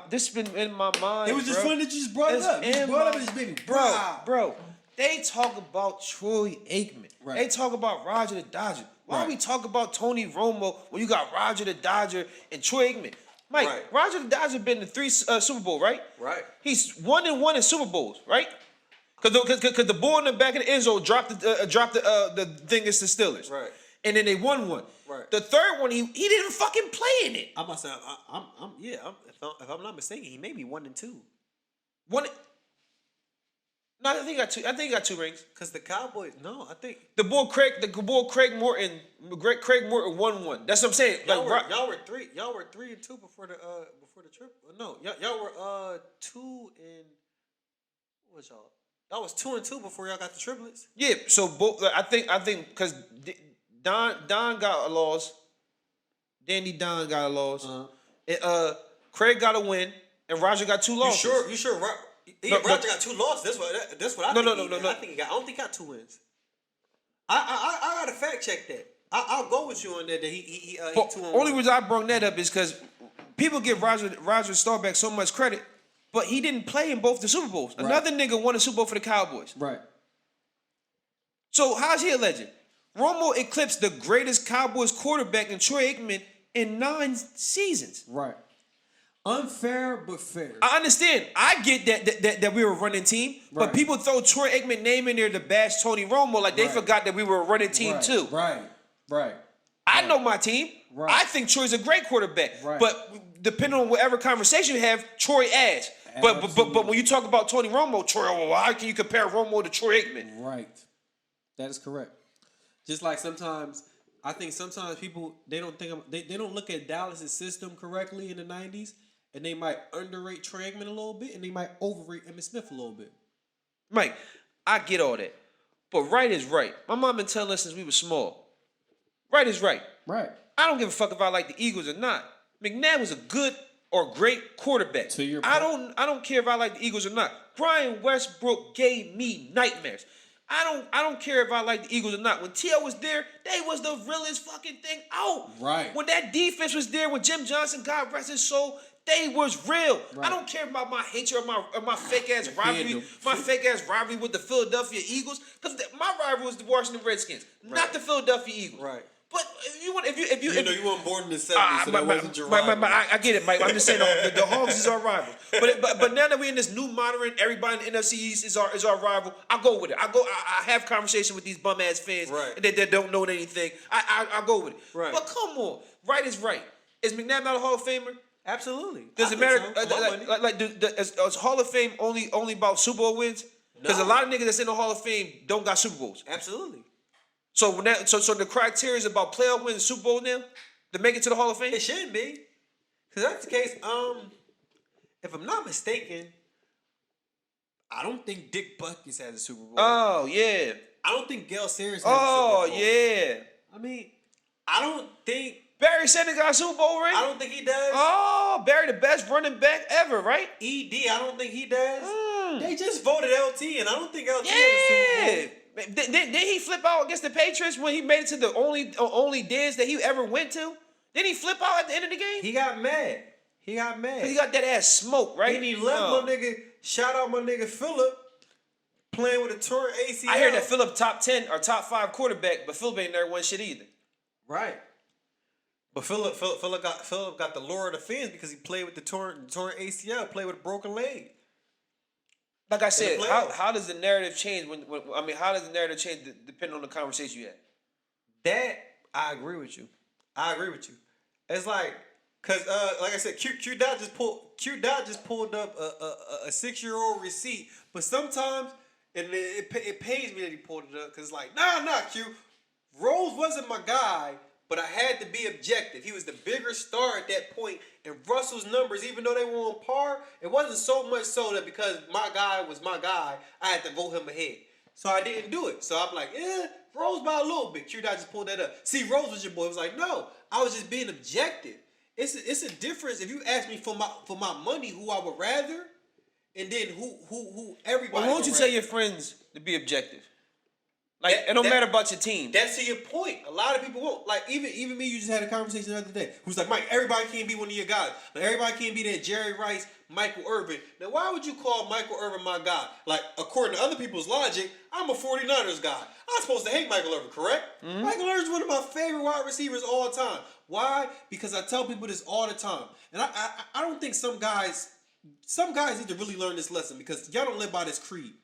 Speaker 2: this has been in my mind.
Speaker 1: It was just funny that you just brought it up. You brought up this baby.
Speaker 2: Bro. They talk about Troy Aikman. Right. They talk about Roger the Dodger. Why we talk about Tony Romo when you got Roger the Dodger and Troy Aikman? Mike, Roger the Dodger been to 3 Super Bowl, right?
Speaker 1: Right.
Speaker 2: He's 1-1 in Super Bowls, right? Because the ball in the back of the end zone dropped the thing against the Steelers.
Speaker 1: Right.
Speaker 2: and then they won one.
Speaker 1: Right.
Speaker 2: The third one, he didn't fucking play in it.
Speaker 1: I'm about to say, if I'm not mistaken, he may be 1-2.
Speaker 2: One. No, I think he got two. I think he got 2 rings.
Speaker 1: Cause the Cowboys, no, I think
Speaker 2: The boy Craig Morton won one. That's what I'm saying.
Speaker 1: y'all
Speaker 2: Like,
Speaker 1: were 3-2 before the trip. No, y'all were 2 and what was y'all? Y'all was 2-2 before y'all got the triplets.
Speaker 2: yeah. So both. I think because Don got a loss, Danny Don got a loss, and Craig got a win, and Roger got 2 losses.
Speaker 1: You sure? Roger got 2 losses. That's what I think. No. I think I don't think he got 2 wins. I gotta fact check that. I'll go with you on that. That he 2-1.
Speaker 2: Only reason I brought that up is because people give Roger Staubach so much credit, but he didn't play in both the Super Bowls. Right. Another nigga won a Super Bowl for the Cowboys.
Speaker 3: Right.
Speaker 2: So how's he a legend? Romo eclipsed the greatest Cowboys quarterback in Troy Aikman in 9 seasons.
Speaker 3: Right. Unfair but fair.
Speaker 2: I understand. I get that we were a running team,
Speaker 3: Right.
Speaker 2: but people throw Troy Aikman name in there to bash Tony Romo like they
Speaker 3: Right.
Speaker 2: forgot that we were a running team too.
Speaker 3: Right.
Speaker 2: I know my team.
Speaker 3: Right.
Speaker 2: I think Troy's a great quarterback.
Speaker 3: Right.
Speaker 2: But depending on whatever conversation you have, Troy ass. But when you talk about Tony Romo, Troy, well, how can you compare Romo to Troy Aikman?
Speaker 3: Right. That is correct.
Speaker 1: Just like sometimes people they don't look at Dallas' system correctly in the 90s, and they might underrate Troy Aikman a little bit, and they might overrate Emmitt Smith a little bit.
Speaker 2: Mike, I get all that. But right is right. My mom been telling us since we were small. Right is right.
Speaker 3: Right.
Speaker 2: I don't give a fuck if I like the Eagles or not. McNabb was a good or great quarterback.
Speaker 3: To your
Speaker 2: I
Speaker 3: point.
Speaker 2: don't care if I like the Eagles or not. Brian Westbrook gave me nightmares. I don't care if I like the Eagles or not. When T.O. was there, they was the realest fucking thing out.
Speaker 3: Right.
Speaker 2: When that defense was there, when Jim Johnson, God rest his soul, they was real.
Speaker 3: Right.
Speaker 2: I don't care about my hatred or my fake ass rivalry,
Speaker 3: Fandom.
Speaker 2: with the Philadelphia Eagles. Because my rival was the Washington Redskins, not the Philadelphia Eagles.
Speaker 1: Right.
Speaker 2: But if you
Speaker 1: You weren't born in the 70s, so that wasn't your rival.
Speaker 2: I get it, Mike. I'm just saying the Hogs is our rival. But now that we're in this new modern, everybody in the NFC East is our rival. I go with it. I have conversation with these bum ass fans
Speaker 1: Right.
Speaker 2: that don't know anything. I go with it.
Speaker 1: Right.
Speaker 2: But come on, right is right. Is McNabb not a Hall of Famer?
Speaker 1: Absolutely.
Speaker 2: Does
Speaker 1: I
Speaker 2: it
Speaker 1: think
Speaker 2: matter?
Speaker 1: so.
Speaker 2: Is Hall of Fame only about Super Bowl wins? Because
Speaker 1: No.
Speaker 2: a lot of niggas that's in the Hall of Fame don't got Super Bowls.
Speaker 1: Absolutely.
Speaker 2: So so the criteria is about playoff wins, Super Bowl now to make it to the Hall of Fame.
Speaker 1: It should be. Because that's the case. If I'm not mistaken, I don't think Dick Butkus has a Super Bowl.
Speaker 2: Oh yeah.
Speaker 1: I don't think Gale Sayers has
Speaker 2: Oh
Speaker 1: a Super Bowl.
Speaker 2: yeah.
Speaker 1: I mean, I don't think
Speaker 2: Barry Sanders got a Super Bowl ring.
Speaker 1: I don't think he does.
Speaker 2: Oh, Barry, the best running back ever, right?
Speaker 1: ED, I don't think he does.
Speaker 2: Mm.
Speaker 1: They just voted LT, and I don't think LT has a
Speaker 2: Yeah.
Speaker 1: Super Bowl.
Speaker 2: Did he flip out against the Patriots when he made it to the only dance that he ever went to? Did he flip out at the end of the game?
Speaker 1: He got mad. He got
Speaker 2: 'Cause he got that ass smoke, right?
Speaker 1: And he left my nigga. Shout out my nigga Phillip playing with a torn ACL.
Speaker 2: I heard that Phillip top 10 or top 5 quarterback, but Phillip ain't never won shit either.
Speaker 1: Right. But Phillip got the lure of the fans because he played with the torn ACL, played with a broken leg.
Speaker 2: Like I said,
Speaker 1: the playoffs.
Speaker 2: how does the narrative change how does the narrative change depending on the conversation you have?
Speaker 1: That I agree with you. It's like, cause like I said, Q Dot just pulled up a 6-year-old receipt. But sometimes, and it pains me that he pulled it up, cause it's like, nah, Q. Rose wasn't my guy, but I had to be objective. He was the bigger star at that point, and Russell's numbers, even though they were on par, it wasn't so much so that because my guy was my guy, I had to vote him ahead. So I didn't do it. So I'm like, Rose by a little bit. Q Dot just pulled that up. See, Rose was your boy. It was like, no, I was just being objective. It's a difference if you ask me for my money who I would rather, and then who everybody.
Speaker 2: Well, why don't you tell your friends to be objective? Like, it don't matter about your team.
Speaker 1: That's to your point. A lot of people won't. Like, even me, you just had a conversation the other day. Who's like, Mike, everybody can't be one of your guys. Like, everybody can't be that Jerry Rice, Michael Irvin. Now, why would you call Michael Irvin my guy? Like, according to other people's logic, I'm a 49ers guy. I'm supposed to hate Michael Irvin, correct? Mm-hmm. Michael Irvin's one of my favorite wide receivers all time. Why? Because I tell people this all the time. And I don't think some guys need to really learn this lesson because y'all don't live by this creed.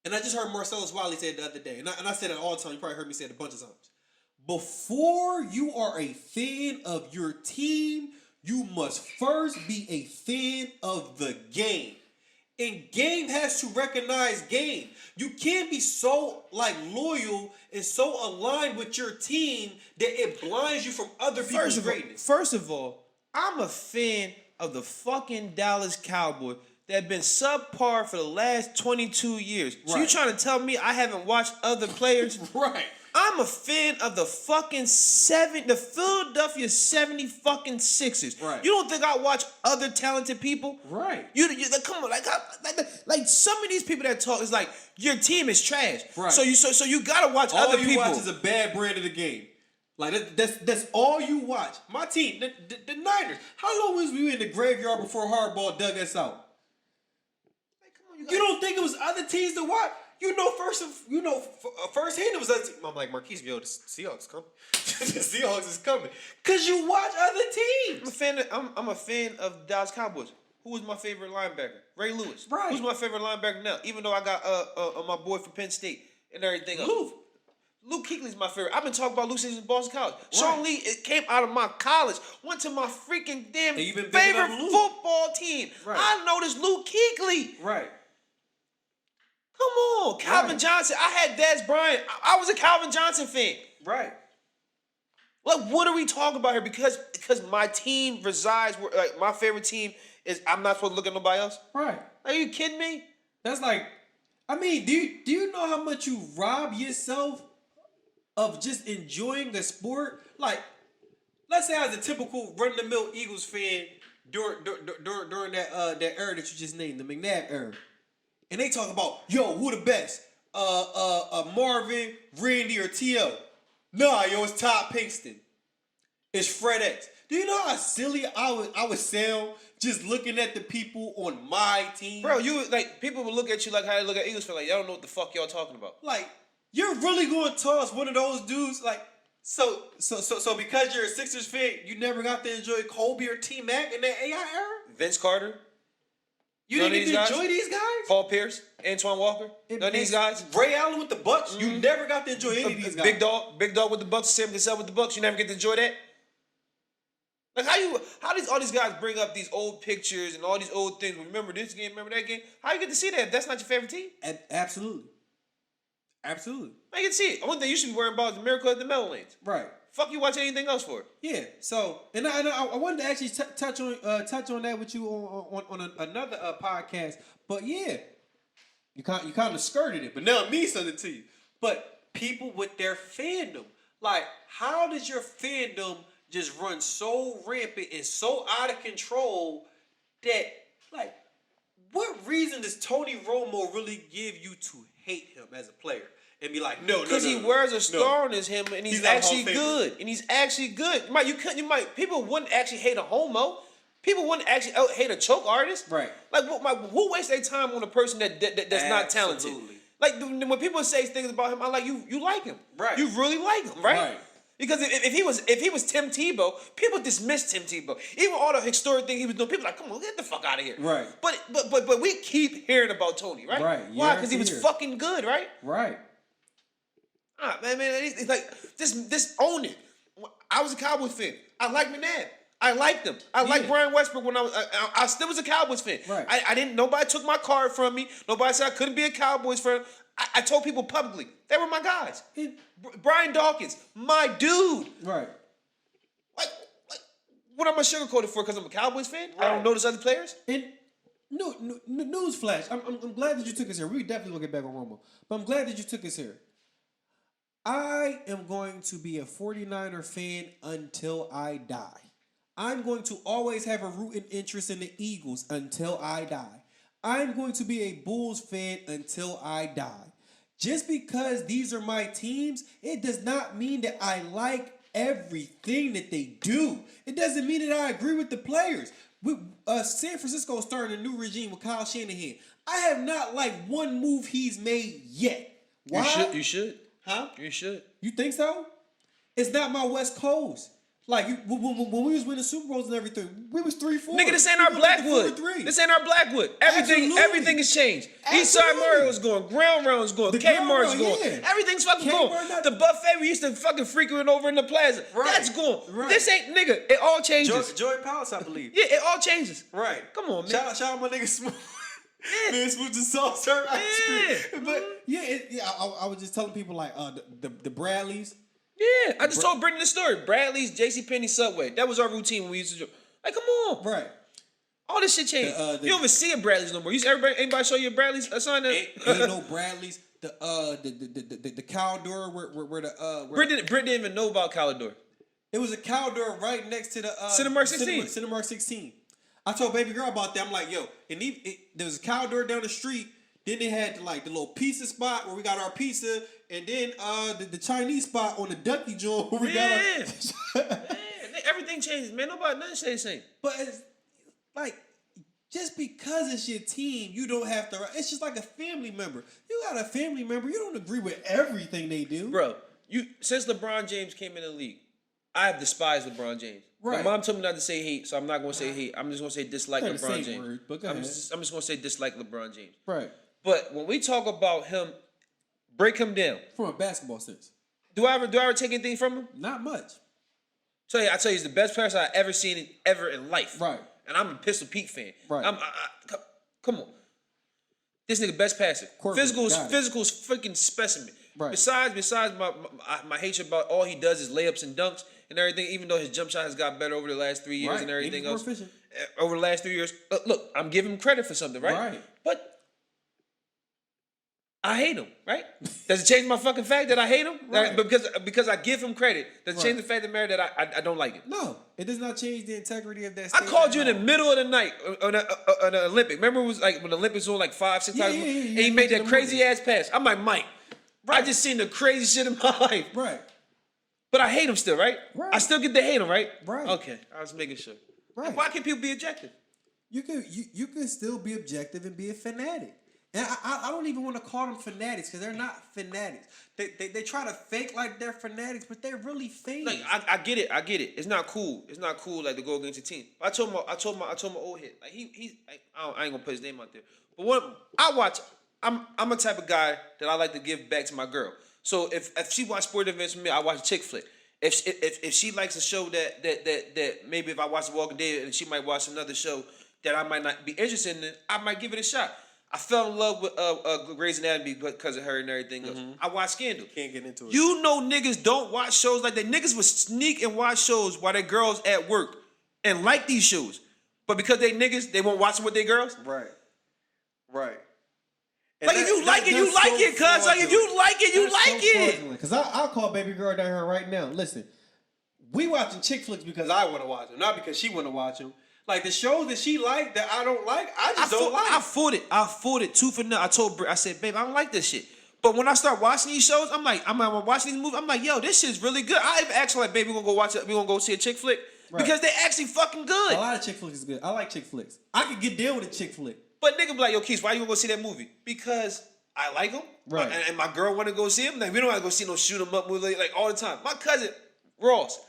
Speaker 1: and I just heard Marcellus Wiley say it the other day, and I said it all the time. You probably heard me say it a bunch of times. Before you are a fan of your team, you must first be a fan of the game. And game has to recognize game. You can't be so loyal and so aligned with your team that it blinds you from other people's greatness.
Speaker 2: First of all, I'm a fan of the fucking Dallas Cowboys that have been subpar for the last 22 years. So you trying to tell me I haven't watched other players?
Speaker 1: Right.
Speaker 2: I'm a fan of the fucking the Philadelphia 70 fucking Sixers.
Speaker 1: Right.
Speaker 2: You don't think I watch other talented people?
Speaker 1: Right.
Speaker 2: You come on, like some of these people that talk is like your team is trash.
Speaker 1: Right.
Speaker 2: So you gotta watch
Speaker 1: all
Speaker 2: other
Speaker 1: you
Speaker 2: people.
Speaker 1: watch is a bad brand of the game. Like that's all you watch. My team, the Niners. How long was we in the graveyard before Hardball dug us out? Like, come on, you don't think it was other teams to watch? Firsthand it was other teams. I'm like, Marquise, yo, the Seahawks coming. The Seahawks is coming. Cause you watch other teams.
Speaker 2: I'm a fan of Dallas Cowboys. Who was my favorite linebacker? Ray Lewis.
Speaker 1: Right.
Speaker 2: Who's my favorite linebacker now? Even though I got my boy from Penn State and everything else. Luke Kuechly's my favorite. I've been talking about Luke since Boston College. Right. Sean Lee, it came out of my college, went to my freaking damn favorite football team.
Speaker 1: Right.
Speaker 2: I know this Luke Kuechly.
Speaker 1: Right.
Speaker 2: Come on, Calvin Johnson. I had Dez Bryant. I was a Calvin Johnson fan.
Speaker 1: Right.
Speaker 2: Like, what are we talking about here? Because my team resides where, like, my favorite team is. I'm not supposed to look at nobody else.
Speaker 1: Right.
Speaker 2: Are you kidding me?
Speaker 1: That's like, I mean, do you know how much you rob yourself of just enjoying the sport? Like, let's say I was a typical run-of-the-mill Eagles fan during that era that you just named, the McNabb era. And they talk about, yo, who the best? Marvin, Randy, or T.O.? Nah, yo, it's Todd Pinkston. It's Fred X. Do you know how silly I would sound just looking at the people on my team?
Speaker 2: Bro, people would look at you like how they look at Eagles fans, like, y'all don't know what the fuck y'all talking about.
Speaker 1: Like, you're really going to toss one of those dudes, like, so because you're a Sixers fan, you never got to enjoy Kobe or T-Mac in that AI era?
Speaker 2: Vince Carter.
Speaker 1: You didn't even enjoy these guys?
Speaker 2: Paul Pierce, Antoine Walker, none of these guys.
Speaker 1: Ray Allen with the Bucks, you never got to enjoy any of these guys.
Speaker 2: Big Dog with the Bucks, Sam Cassell with the Bucks, you never get to enjoy that? Like, how does all these guys bring up these old pictures and all these old things? Remember this game, remember that game? How you get to see that if that's not your favorite team?
Speaker 1: Absolutely. Absolutely.
Speaker 2: I can see it. One thing you should be worrying about is the miracle at the Meadowlands.
Speaker 1: Right.
Speaker 2: Fuck you watch anything else for it.
Speaker 1: Yeah. So, and I wanted to actually touch on that with you on another podcast. But yeah, you kind of skirted it. But now it means something to you. But people with their fandom, like, how does your fandom just run so rampant and so out of control that, like, what reason does Tony Romo really give you to hate him as a player? And be like, no.
Speaker 2: Because he wears a star on his helmet and he's actually good. And he's actually good. People wouldn't actually hate a homo. People wouldn't actually hate a choke artist.
Speaker 1: Right.
Speaker 2: Like, who wastes their time on a person that's not talented? Like, when people say things about him, I'm like, you like him.
Speaker 1: Right.
Speaker 2: You really like him, right?
Speaker 1: Right.
Speaker 2: Because if he was Tim Tebow, people dismissed Tim Tebow. Even all the historic things he was doing, people like, come on, get the fuck out of here.
Speaker 1: Right.
Speaker 2: But we keep hearing about Tony, right?
Speaker 1: Right.
Speaker 2: Why? Because he was fucking good, right?
Speaker 1: Right.
Speaker 2: Man, it's like this own it. I was a Cowboys fan. I liked McNabb. I liked him. I liked Brian Westbrook when I still was a Cowboys fan.
Speaker 1: Right.
Speaker 2: I didn't. Nobody took my card from me. Nobody said I couldn't be a Cowboys fan. I told people publicly they were my guys. Brian Dawkins, my dude.
Speaker 1: Right.
Speaker 2: Like what am I sugarcoat it for? Because I'm a Cowboys fan.
Speaker 1: Right.
Speaker 2: I don't notice other players.
Speaker 1: And news flash. I'm glad that you took us here. We definitely will get back on Romo, but I'm glad that you took us here. I am going to be a 49er fan until I die. I'm going to always have a rooting interest in the Eagles until I die. I'm going to be a Bulls fan until I die. Just because these are my teams, it does not mean that I like everything that they do. It doesn't mean that I agree with the players. San Francisco is starting a new regime with Kyle Shanahan. I have not liked one move he's made yet. Why?
Speaker 2: You should.
Speaker 1: Huh?
Speaker 2: You should.
Speaker 1: You think so? It's not my West Coast.
Speaker 3: Like when we was winning Super Bowls and everything, we was 3-4.
Speaker 2: Nigga, this ain't our Blackwood. This ain't our Blackwood. Everything has changed. Eastside Mario is going. Ground Round is going. Kmart is going.
Speaker 3: Yeah.
Speaker 2: Everything's fucking going. The buffet we used to fucking frequent over in the plaza.
Speaker 1: Right.
Speaker 2: That's going.
Speaker 3: Right.
Speaker 2: This ain't, nigga. It all changes.
Speaker 1: Joy Palace, I believe.
Speaker 2: Yeah, it all changes.
Speaker 1: Right.
Speaker 2: Come on, man.
Speaker 1: Shout out my nigga Smooth. Man, Smooth just soft serve ice cream. But
Speaker 3: I was just telling people like the Bradleys.
Speaker 2: Yeah, I just told Brittany the story. Bradley's, JCPenney, Subway. That was our routine when we used to do. Like, come on.
Speaker 3: Right.
Speaker 2: All this shit changed. You don't even see a Bradley's no more. You see anybody show you a Bradley's sign there?
Speaker 3: Ain't no Bradleys. The cow door where the
Speaker 2: Britt didn't even know about Calidor.
Speaker 3: it was a cow door right next to the
Speaker 2: Cinemark 16.
Speaker 3: Cinemark 16. I told baby girl about that. I'm like, yo, there was a cow door down the street. Then they had like the little pizza spot where we got our pizza, and then the Chinese spot on the Ducky joint where we got our.
Speaker 2: Everything changes, man. Nothing stays the same.
Speaker 3: But it's like, just because it's your team, you don't have to. It's just like a family member. You got a family member. You don't agree with everything they do,
Speaker 2: Bro, since LeBron James came in the league, I have despised LeBron James.
Speaker 3: Right.
Speaker 2: My mom told me not to say hate, so I'm not going to say hate. I'm just going to say dislike
Speaker 3: Not the
Speaker 2: LeBron
Speaker 3: same
Speaker 2: James.
Speaker 3: word, but go
Speaker 2: I'm
Speaker 3: ahead.
Speaker 2: just going to say dislike LeBron James.
Speaker 3: right?
Speaker 2: But when we talk about him, break him down.
Speaker 3: From a basketball sense,
Speaker 2: Do I ever take anything from him?
Speaker 3: not much.
Speaker 2: I tell you, he's the best player I've ever seen ever in life.
Speaker 3: Right.
Speaker 2: And I'm a Pistol Pete fan.
Speaker 3: Right.
Speaker 2: Come on. This nigga best passer.
Speaker 3: Quarterback, got it.
Speaker 2: Physical is freaking specimen.
Speaker 3: Right.
Speaker 2: Besides my hatred about all he does is layups and dunks and everything, even though his jump shot has got better over the last 3 years
Speaker 3: Right.
Speaker 2: and everything
Speaker 3: He's more
Speaker 2: else.
Speaker 3: efficient.
Speaker 2: Over the last 3 years. Look, I'm giving him credit for something, right?
Speaker 3: Right.
Speaker 2: But I hate him, right? Does it change my fucking fact that I hate him?
Speaker 3: Right.
Speaker 2: Because I give him credit. Does it change the fact of the matter that I don't like it?
Speaker 3: No, it does not change the integrity of that.
Speaker 2: I called you in the middle of the night on an Olympic. Remember it was like when the Olympics were like 5-6 times, and he made that crazy ass pass. I'm like, Mike, I just seen the crazy shit in my life.
Speaker 3: Right.
Speaker 2: But I hate him still, right?
Speaker 3: Right.
Speaker 2: I still get to hate him, right?
Speaker 3: Right.
Speaker 2: Okay, I was making sure.
Speaker 3: Right.
Speaker 2: Why can't people be objective?
Speaker 3: You can still be objective and be a fanatic. And I don't even want to call them fanatics because they're not fanatics. They try to fake like they're fanatics, but they're really fans.
Speaker 2: Like I get it. It's not cool. It's not cool like to go against your team. I told my old head like he's like, I ain't gonna put his name out there. But what I watch, I'm a type of guy that I like to give back to my girl. So if she watch sport events with me, I watch a chick flick. If she likes a show that maybe if I watch The Walking Dead and she might watch another show that I might not be interested in, I might give it a shot. I fell in love with Grey's Anatomy because of her and everything else. I watch Scandal.
Speaker 1: Can't get into it.
Speaker 2: You know niggas don't watch shows like that. Niggas would sneak and watch shows while their girls at work and like these shows. But because they niggas, they won't watch them with their girls?
Speaker 1: Right.
Speaker 2: Like if you like it, you like it, cuz. Like if you like it, you like it.
Speaker 3: Because I'll call baby girl down here right now. Listen, we watching chick flicks because I want to watch them, not because she want to watch them. Like the shows that she like that I don't like, I just don't like.
Speaker 2: I fought it tooth and nail. I told Britt, I said, babe, I don't like this shit. But when I start watching these shows, I'm watching these movies. I'm like, yo, this shit's really good. I even asked her like, baby, we gonna go watch it. We gonna go see a chick flick because they actually fucking good.
Speaker 3: A lot of chick flicks is good. I like chick flicks. I could get down with a chick flick.
Speaker 2: But nigga be like, yo, Keith, why you gonna go see that movie? Because I like them.
Speaker 3: Right.
Speaker 2: And my girl want to go see them. Like, we don't have to go see no shoot 'em up movie like all the time. My cousin, Ross,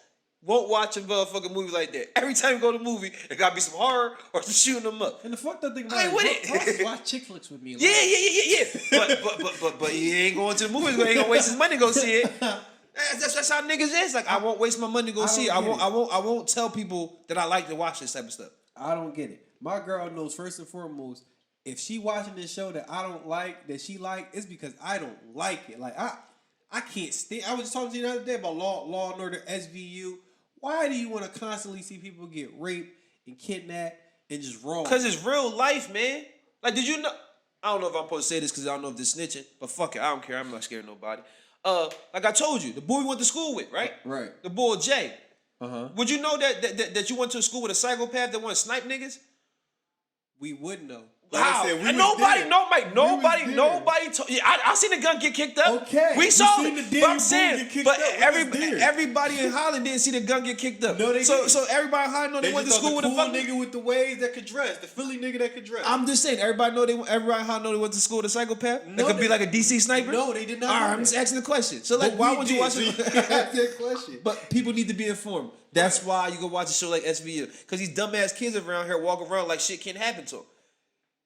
Speaker 2: won't watch a motherfucking movie like that. Every time we go to a movie, it gotta be some horror or some shooting them up.
Speaker 3: And the fucked up thing
Speaker 2: I ain't
Speaker 3: about
Speaker 2: with it.
Speaker 3: Ross watch chick flicks with me. Like,
Speaker 2: Yeah. But he ain't going to the movies. He ain't gonna waste his money to go see it. That's how niggas is. Like, I won't waste my money to go see it. I won't tell people that I like to watch this type of stuff.
Speaker 3: I don't get it. My girl knows first and foremost, if she watching this show that I don't like, that she like, it's because I don't like it. Like I can't stand. I was just talking to you the other day about Law and Order SVU. Why do you want to constantly see people get raped and kidnapped and just wrong?
Speaker 2: Because it's real life, man. Like, did you know? I don't know if I'm supposed to say this because I don't know if this snitching, but fuck it, I don't care. I'm not scared of nobody. Like I told you, the boy we went to school with, right?
Speaker 3: Right.
Speaker 2: The boy Jay.
Speaker 3: Uh-huh.
Speaker 2: Would you know that you went to a school with a psychopath that want to snipe niggas?
Speaker 3: We would know. Like I
Speaker 1: How?
Speaker 3: said, we
Speaker 1: And
Speaker 3: was there.
Speaker 1: nobody. I seen the gun get kicked up.
Speaker 3: Okay,
Speaker 1: we
Speaker 3: we
Speaker 1: saw
Speaker 3: seen
Speaker 1: it.
Speaker 3: the
Speaker 1: But I'm
Speaker 3: Danny
Speaker 1: saying,
Speaker 3: Boone get kicked
Speaker 1: but
Speaker 3: up. We was there.
Speaker 2: everybody in Holland didn't see the gun get kicked up.
Speaker 3: No, they
Speaker 2: so
Speaker 3: didn't.
Speaker 2: so everybody in Holland know they,
Speaker 3: They
Speaker 2: went to
Speaker 3: just
Speaker 2: school
Speaker 3: thought
Speaker 2: with
Speaker 3: the
Speaker 2: a
Speaker 3: cool
Speaker 2: fucking.
Speaker 3: nigga with the waves that could dress, the Philly nigga that could dress.
Speaker 2: I'm just saying, everybody in Holland know they went to school with a psychopath.
Speaker 3: No,
Speaker 2: That could be
Speaker 3: they-
Speaker 2: like a DC sniper.
Speaker 3: No, they did not
Speaker 2: All
Speaker 3: know
Speaker 2: right, I'm
Speaker 3: that.
Speaker 2: just asking the question. So like,
Speaker 3: But
Speaker 2: why
Speaker 3: we
Speaker 2: would you
Speaker 3: did,
Speaker 2: watch
Speaker 3: so
Speaker 2: it?
Speaker 3: you ask that question.
Speaker 2: But people need to be informed. That's why you go watch a show like SVU, because these dumbass kids around here walk around like shit can't happen to them.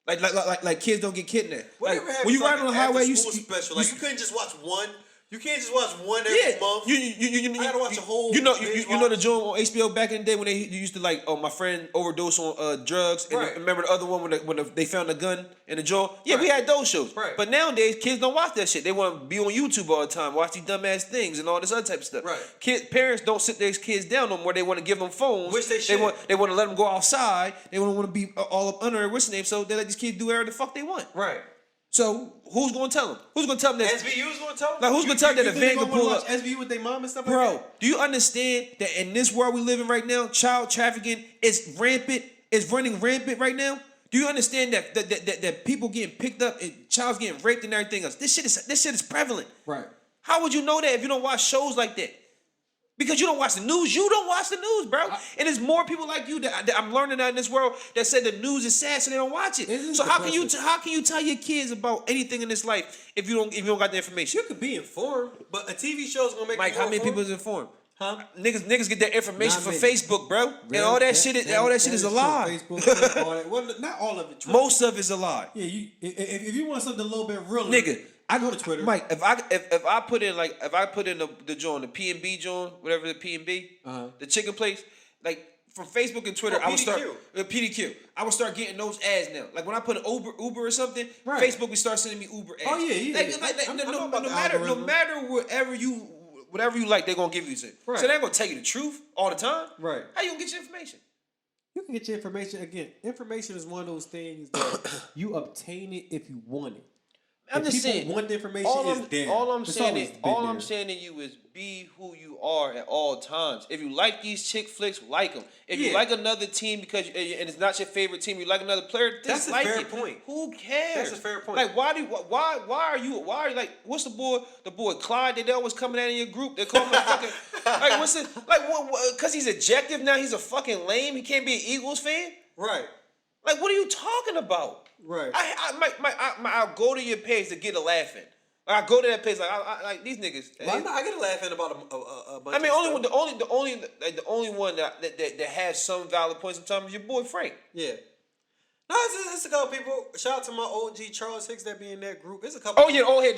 Speaker 2: Like kids don't get kidnapped.
Speaker 3: Whatever
Speaker 2: Like,
Speaker 3: happened
Speaker 2: when you
Speaker 3: to,
Speaker 2: ride on the highway, you
Speaker 3: special. Like you couldn't just watch one. You can't just watch one every
Speaker 2: yeah,
Speaker 3: month.
Speaker 2: you
Speaker 3: I gotta watch a whole.
Speaker 2: You know
Speaker 3: binge
Speaker 2: the
Speaker 3: watch.
Speaker 2: joint on HBO back in the day when they used to like, oh, my friend overdosed on drugs, and
Speaker 3: Right.
Speaker 2: remember the other one when they found the gun in the jaw? Yeah, we
Speaker 3: Right.
Speaker 2: had those shows.
Speaker 3: Right.
Speaker 2: But nowadays kids don't watch that shit. They want to be on YouTube all the time, watch these dumbass things and all this other type of stuff.
Speaker 3: Right.
Speaker 2: Parents don't sit their kids down no more. They want to give them phones.
Speaker 3: Which they should.
Speaker 2: They want to let them go outside. They want to be all up under what's the name, so they let these kids do whatever the fuck they want.
Speaker 3: Right.
Speaker 2: So who's gonna tell them? Who's gonna tell them that?
Speaker 3: SVU's gonna tell them.
Speaker 2: Like, who's gonna tell them that a van can pull up?
Speaker 3: SVU with their mom and stuff like
Speaker 2: Bro,
Speaker 3: that.
Speaker 2: do you understand that in this world we live in right now, child trafficking is rampant, is running rampant right now? Do you understand that people getting picked up and child's getting raped and everything else? This shit is prevalent.
Speaker 3: Right.
Speaker 2: How would you know that if you don't watch shows like that? Because you don't watch the news. You don't watch the news, bro. And there's more people like you that I'm learning out in this world that said the news is sad, so they don't watch it. So how can you tell your kids about anything in this life if you don't got the information?
Speaker 3: You could be informed, but a TV show's gonna make
Speaker 2: Mike,
Speaker 3: you
Speaker 2: how
Speaker 3: more
Speaker 2: many people
Speaker 3: informed.
Speaker 2: is informed?
Speaker 3: Huh?
Speaker 2: Niggas get their information
Speaker 3: Not
Speaker 2: from
Speaker 3: many.
Speaker 2: Facebook, bro. And
Speaker 3: Really?
Speaker 2: all that shit is a
Speaker 3: true.
Speaker 2: lie.
Speaker 3: Facebook, all that. Well, not all of it. True.
Speaker 2: Most of it's a lie.
Speaker 3: Yeah, if you want something a little bit realer,
Speaker 2: Nigga, I
Speaker 3: go to Twitter.
Speaker 2: Mike, if I put in the joint, the P&B joint, whatever the P&B, the chicken place, like from Facebook and Twitter,
Speaker 3: Oh,
Speaker 2: I would start
Speaker 3: PDQ.
Speaker 2: PDQ. I would start getting those ads now. Like when I put an Uber or something,
Speaker 3: Right.
Speaker 2: Facebook would start sending me Uber ads.
Speaker 3: Oh, yeah. I know about the
Speaker 2: no
Speaker 3: algorithm.
Speaker 2: matter whatever you like, they're gonna give you shit.
Speaker 3: Right.
Speaker 2: So they're gonna tell you the truth all the time.
Speaker 3: Right.
Speaker 2: How you gonna get your information?
Speaker 3: You can get your information again. Information is one of those things that you obtain it if you want it.
Speaker 2: I'm
Speaker 3: If
Speaker 2: just
Speaker 3: people
Speaker 2: saying.
Speaker 3: want the information
Speaker 2: All
Speaker 3: is there.
Speaker 2: All I'm
Speaker 3: It's
Speaker 2: saying
Speaker 3: always
Speaker 2: is,
Speaker 3: been
Speaker 2: all I'm
Speaker 3: there.
Speaker 2: saying to you is be who you are at all times. If you like these chick flicks, like them. If you
Speaker 3: Yeah.
Speaker 2: like another team and it's not your favorite team, you like another player.
Speaker 3: That's a
Speaker 2: dislike
Speaker 3: fair
Speaker 2: it.
Speaker 3: point.
Speaker 2: Who cares?
Speaker 3: That's a fair point.
Speaker 2: Like why are you like what's the boy Clyde? They always coming out in your group. They call him a fucking like what's it like what? Because he's objective now. He's a fucking lame. He can't be an Eagles fan.
Speaker 3: Right.
Speaker 2: Like what are you talking about?
Speaker 3: Right.
Speaker 2: I'll go to your page to get a laugh in. Like, I go to that page like these niggas.
Speaker 3: Well, I get a laugh in about a bunch
Speaker 2: I mean,
Speaker 3: of stuff.
Speaker 2: the only one that has some valid points sometimes is your boy Frank.
Speaker 3: Yeah. No, it's a couple people. Shout out to my OG Charles Hicks that be in that group. It's a couple.
Speaker 2: Oh yeah, old head.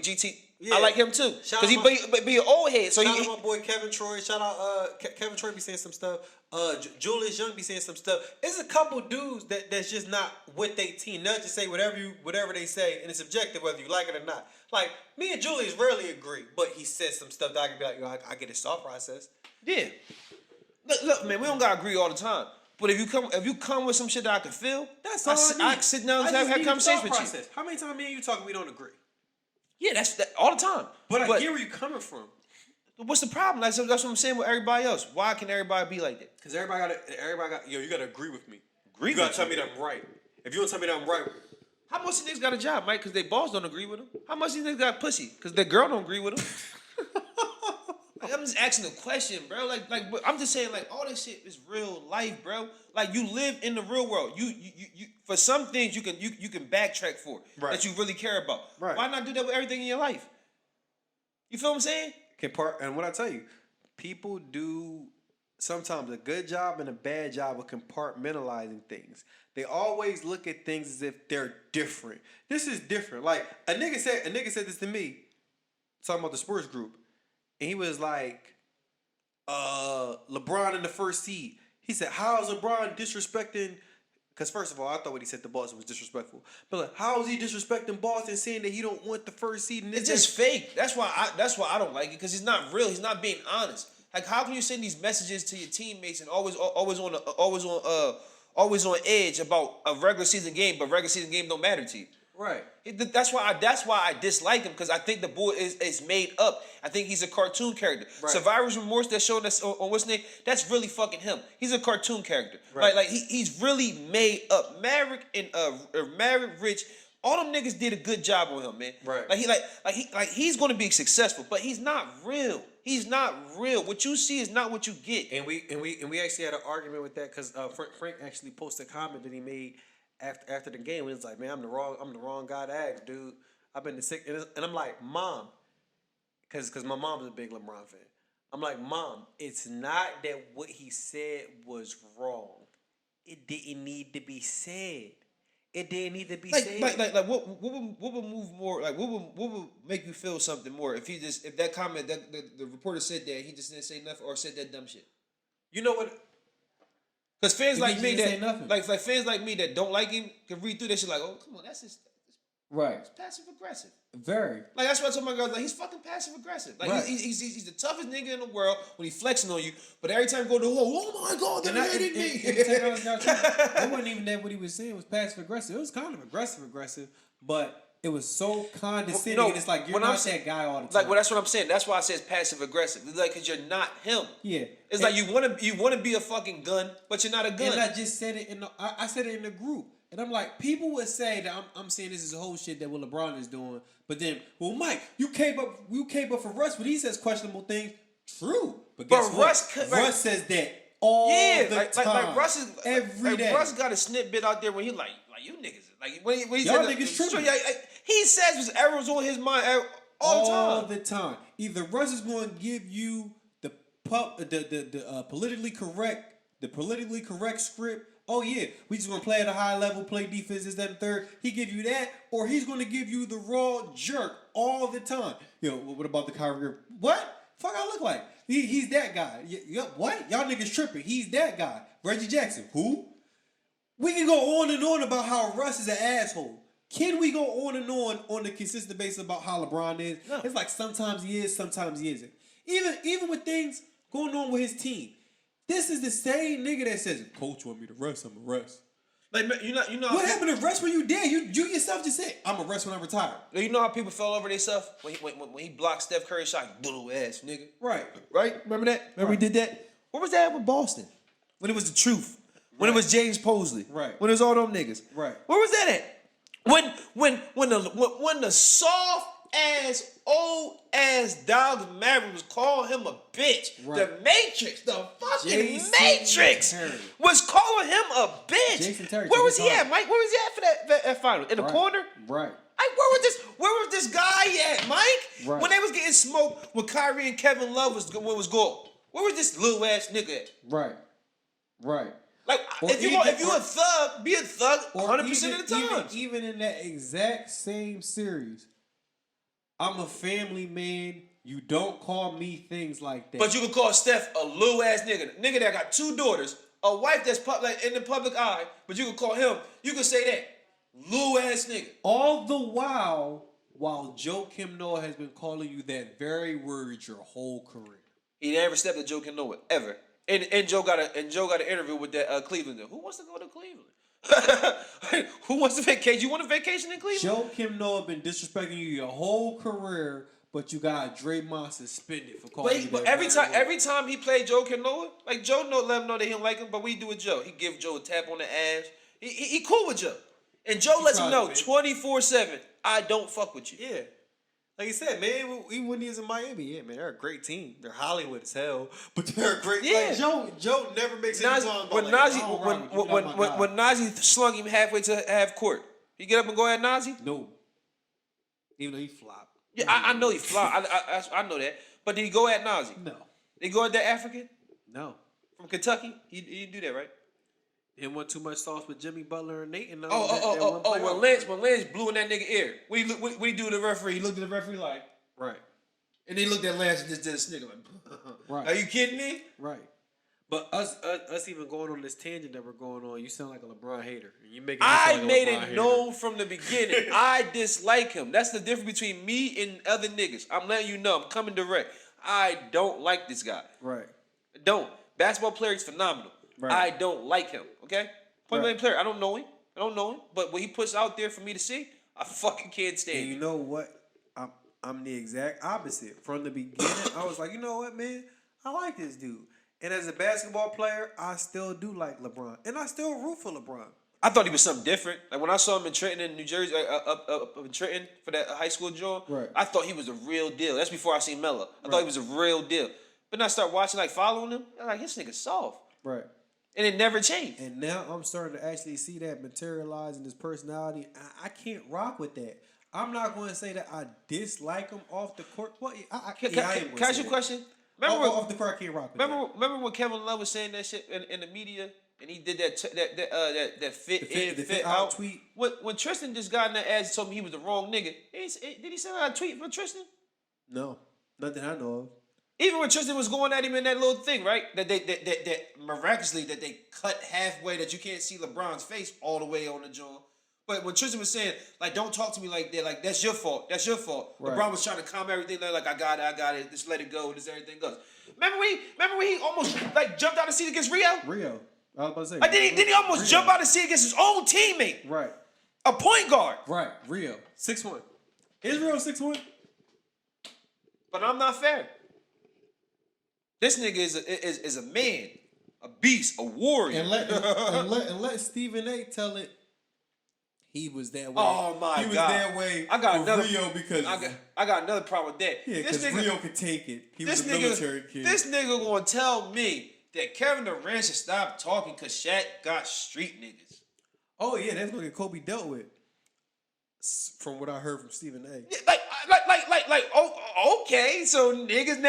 Speaker 2: GT.
Speaker 3: Yeah.
Speaker 2: I like him too
Speaker 3: Shout
Speaker 2: because
Speaker 3: out
Speaker 2: he be an old head. So
Speaker 3: Shout
Speaker 2: he
Speaker 3: out my boy Kevin Troy. Shout out Kevin Troy be saying some stuff. Julius Young be saying some stuff. It's a couple dudes that's just not with their team. They'll just say whatever they say, and it's subjective whether you like it or not. Like me and Julius rarely agree, but he says some stuff that I can be like, yo, I get his thought process.
Speaker 2: yeah. Look, man, we don't gotta agree all the time. But if you come with some shit that I can feel,
Speaker 3: That's all I need.
Speaker 2: I can sit down and
Speaker 3: I
Speaker 2: have
Speaker 3: just need
Speaker 2: conversations
Speaker 3: the
Speaker 2: with
Speaker 3: thought
Speaker 2: you.
Speaker 3: process. How many times me and you talk and we don't agree?
Speaker 2: Yeah, that's all the time.
Speaker 3: But I get where you're coming from.
Speaker 2: What's the problem? That's what I'm saying with everybody else. Why can everybody be like that?
Speaker 3: Because everybody got, you gotta agree with me.
Speaker 2: Agree
Speaker 3: You gotta
Speaker 2: with
Speaker 3: tell
Speaker 2: you.
Speaker 3: me that I'm right. If you don't tell me that I'm right,
Speaker 2: How much these niggas got a job, Mike? Because their boss don't agree with them. How much these niggas got pussy? Because their girl don't agree with them. Like, I'm just asking a question, bro. Like, but I'm just saying, like, all this shit is real life, bro. Like, you live in the real world. You for some things you can backtrack for
Speaker 3: Right.
Speaker 2: that you really care about.
Speaker 3: Right.
Speaker 2: Why not do that with everything in your life? You feel what I'm saying?
Speaker 3: and what I tell you, people do sometimes a good job and a bad job of compartmentalizing things. They always look at things as if they're different. This is different. Like a nigga said this to me, talking about the sports group, and he was like, LeBron in the first seed. He said, how is LeBron disrespecting? Because first of all, I thought what he said to Boston was disrespectful. But like, how is he disrespecting Boston, saying that he don't want the first seed? And
Speaker 2: It's just fake. That's why I don't like it, because he's not real. He's not being honest. Like, how can you send these messages to your teammates and always on edge about a regular season game, but regular season game don't matter to you?
Speaker 1: Right.
Speaker 2: That's why I dislike him, because I think the boy is made up. I think he's a cartoon character.
Speaker 1: Right.
Speaker 2: Survivor's Remorse that showed us on what's name, that's really fucking him. He's a cartoon character.
Speaker 1: Right.
Speaker 2: Like he's really made up. Maverick and Maverick Rich, all them niggas did a good job on him, man.
Speaker 1: Right.
Speaker 2: He's gonna be successful, but he's not real. He's not real. What you see is not what you get.
Speaker 1: And we actually had an argument with that because Frank actually posted a comment that he made after the game. He was like, "Man, I'm the wrong guy to ask, dude. I've been to sick," and I'm like, "Mom," because my mom's a big LeBron fan. I'm like, "Mom, it's not that what he said was wrong. It didn't need to be said. It didn't need to be said."
Speaker 2: What would move more? Like what would make you feel something more if that comment that the reporter said that he just didn't say nothing or said that dumb shit?
Speaker 1: You know what?
Speaker 2: Because fans
Speaker 3: If
Speaker 2: like
Speaker 3: he
Speaker 2: me
Speaker 3: didn't say
Speaker 2: that
Speaker 3: nothing.
Speaker 2: like fans like me that don't like him can read through that shit like, oh come on, that's just
Speaker 3: Right.
Speaker 2: passive aggressive.
Speaker 3: Very.
Speaker 2: Like that's why I told my girls, like he's fucking passive aggressive. Like
Speaker 3: Right.
Speaker 2: he's the toughest nigga in the world when he flexing on you, but every time you go to the hole, oh my god, they're hitting me.
Speaker 3: It wasn't even that what he was saying was passive aggressive. It was kind of aggressive, but it was so condescending.
Speaker 2: No,
Speaker 3: and it's like you're
Speaker 2: when
Speaker 3: not
Speaker 2: I'm saying-
Speaker 3: that guy all the time.
Speaker 2: Like, well, that's what I'm saying. That's why I says passive aggressive. It's like, cause you're not him.
Speaker 3: Yeah.
Speaker 2: It's like you wanna be a fucking gun, but you're not a gun.
Speaker 3: And I just said it I said it in the group. And I'm like, people would say that I'm saying this is a whole shit that what LeBron is doing. But then, well, Mike, you came up for Russ when he says questionable things. True. But guess
Speaker 2: But
Speaker 3: what?
Speaker 2: Russ
Speaker 3: says that all the time.
Speaker 2: like Russ is
Speaker 3: every day.
Speaker 2: Russ got a snippet out there when he like you niggas like when he
Speaker 3: Y'all
Speaker 2: said
Speaker 3: niggas tripping.
Speaker 2: he says his errors on his mind all the time.
Speaker 3: Either Russ is going to give you the politically correct script. Oh yeah, we just gonna play at a high level, play defense, this, that, and third. He give you that, or he's gonna give you the raw jerk all the time. Yo, what about the Kyrie? What? Fuck, I look like he's that guy. What? Y'all niggas tripping. He's that guy. Reggie Jackson. Who? We can go on and on about how Russ is an asshole. Can we go on and on the consistent basis about how LeBron is?
Speaker 2: No.
Speaker 3: It's like sometimes he is, sometimes he isn't. Even with things going on with his team. This is the same nigga that says, "Coach want me to rest, I'm a rest."
Speaker 2: Like you know
Speaker 3: What happened to rest when you dead? You yourself just said, "I'm a rest when I'm retired."
Speaker 2: You know how people fell over themselves when he blocked Steph Curry's shot, little ass nigga.
Speaker 3: Right.
Speaker 2: Remember that? Remember he did that? Where was that with Boston? When it was the truth. When it was James Posley.
Speaker 3: Right.
Speaker 2: When it was all them niggas.
Speaker 3: Right.
Speaker 2: Where was that at? When the soft ass old ass Dogs Maverick was calling him a bitch.
Speaker 3: Right.
Speaker 2: The Matrix, the fucking
Speaker 3: Jason
Speaker 2: Matrix
Speaker 3: Terry.
Speaker 2: was calling him a bitch.
Speaker 3: Jason Terry
Speaker 2: Where
Speaker 3: took
Speaker 2: was
Speaker 3: his
Speaker 2: he
Speaker 3: time.
Speaker 2: at, Mike? Where was he at for that final? In the
Speaker 3: Right.
Speaker 2: corner?
Speaker 3: Right.
Speaker 2: Where was this guy at, Mike?
Speaker 3: Right.
Speaker 2: When they was getting smoked, when Kyrie and Kevin Love was going, where was this little ass nigga at?
Speaker 3: Right. Right.
Speaker 2: Like,
Speaker 3: Or
Speaker 2: if you a thug, be a thug 100% of the time.
Speaker 3: Even in that exact same series, I'm a family man. You don't call me things like that.
Speaker 2: But you can call Steph a little ass nigga. Nigga that got 2 daughters, a wife that's in the public eye, but you can call him, you can say that. Little ass nigga.
Speaker 3: All the while Joe Kim Noah has been calling you that very word your whole career.
Speaker 2: He never stepped at Joe Kim Noah ever. And Joe got an interview with that Cleveland. Who wants to go to Cleveland? Who wants to vacation? You want a vacation in Cleveland?
Speaker 3: Joe Kim Noah been disrespecting you your whole career, but you got Draymond suspended for calling you
Speaker 2: But
Speaker 3: that
Speaker 2: every time he played Joe Kim Noah, like Joe let him know that he don't like him. But we do with Joe. He give Joe a tap on the ass. He cool with Joe, and Joe lets him know 24/7. I don't fuck with you.
Speaker 1: Yeah. Like you said, man, even when he was in Miami, yeah, man, they're a great team. They're Hollywood as hell, but they're a great.
Speaker 2: Yeah.
Speaker 1: Like Joe never makes any song about
Speaker 2: When
Speaker 1: like,
Speaker 2: Nazi
Speaker 1: I don't rock with you, you're not my guy.
Speaker 2: when Nazi slung him halfway to half court, he get up and go at Nazi.
Speaker 3: No.
Speaker 1: even though he flopped.
Speaker 2: Yeah, I know he flopped. I know that. But did he go at Nazi?
Speaker 3: No.
Speaker 2: Did he go at that African
Speaker 1: No.
Speaker 2: from Kentucky? He didn't do that, right?
Speaker 1: Didn't want too much sauce with Jimmy Butler and Nate. And
Speaker 2: When Lance blew in that nigga ear. What he do to the referee? He looked at the referee like,
Speaker 1: right.
Speaker 2: and he looked at Lance and just did a snigger like,
Speaker 3: Right.
Speaker 2: Are you kidding me?
Speaker 1: Right. But us even going on this tangent that we're going on, you sound like a LeBron hater. You making me
Speaker 2: I
Speaker 1: sound like a
Speaker 2: made
Speaker 1: LeBron
Speaker 2: it
Speaker 1: hater.
Speaker 2: known from the beginning. I dislike him. That's the difference between me and other niggas. I'm letting you know. I'm coming direct. I don't like this guy.
Speaker 1: Right.
Speaker 2: I don't. Basketball player is phenomenal.
Speaker 1: Right.
Speaker 2: I don't like him. Okay? Point
Speaker 1: Right.
Speaker 2: blank player. I don't know him. But what he puts out there for me to see,
Speaker 1: I fucking can't stand
Speaker 3: And you know what? I'm the exact opposite. From the beginning, I was like, you know what, man? I like this dude. And as a basketball player, I still do like LeBron. And I still root for LeBron.
Speaker 1: I thought he was something different. Like when I saw him in Trenton, in New Jersey, up in Trenton for that high school joint,
Speaker 3: Right.
Speaker 1: I thought he was a real deal. That's before I seen Melo. I thought he was a real deal. But then I started watching, like following him, I'm like, this nigga's soft.
Speaker 3: Right.
Speaker 1: And it never changed.
Speaker 3: And now I'm starting to actually see that materialize in his personality. I can't rock with that. I'm not going to say that I dislike him off the court. Well,
Speaker 1: Can I ask you a question? Remember
Speaker 3: off the court, I can't rock with that.
Speaker 1: Remember when Kevin Love was saying that shit in the media, and he did that fit out
Speaker 3: tweet.
Speaker 1: When Tristan just got in the ass and told me he was the wrong nigga, did he send out a tweet for Tristan?
Speaker 3: No, nothing I know of.
Speaker 1: Even when Tristan was going at him in that little thing, right? That miraculously that they cut halfway, that you can't see LeBron's face all the way on the jaw. But when Tristan was saying, like, don't talk to me like that, like, that's your fault. Right. LeBron was trying to calm everything down, like, I got it, just let it go, just everything goes. Remember when he almost, like, jumped out of the seat against Rio?
Speaker 3: I was about to say.
Speaker 1: Like, did he almost jump out of the seat against his own teammate?
Speaker 3: Right.
Speaker 1: A point guard.
Speaker 3: Right. Rio. 6'1". Is Rio 6'1"?
Speaker 1: But I'm not fair. This nigga is a man, a beast, a warrior.
Speaker 3: And let Stephen A. tell it. He was that way.
Speaker 1: Oh my God!
Speaker 3: He was that way.
Speaker 1: I got another
Speaker 3: Rio because
Speaker 1: I got another problem with that.
Speaker 3: Yeah, because Rio could take it. He was a military kid.
Speaker 1: This nigga gonna tell me that Kevin Durant should stop talking because Shaq got street niggas.
Speaker 3: Oh yeah, that's gonna get Kobe dealt with. From what I heard from Stephen A.
Speaker 1: Yeah, okay, so niggas.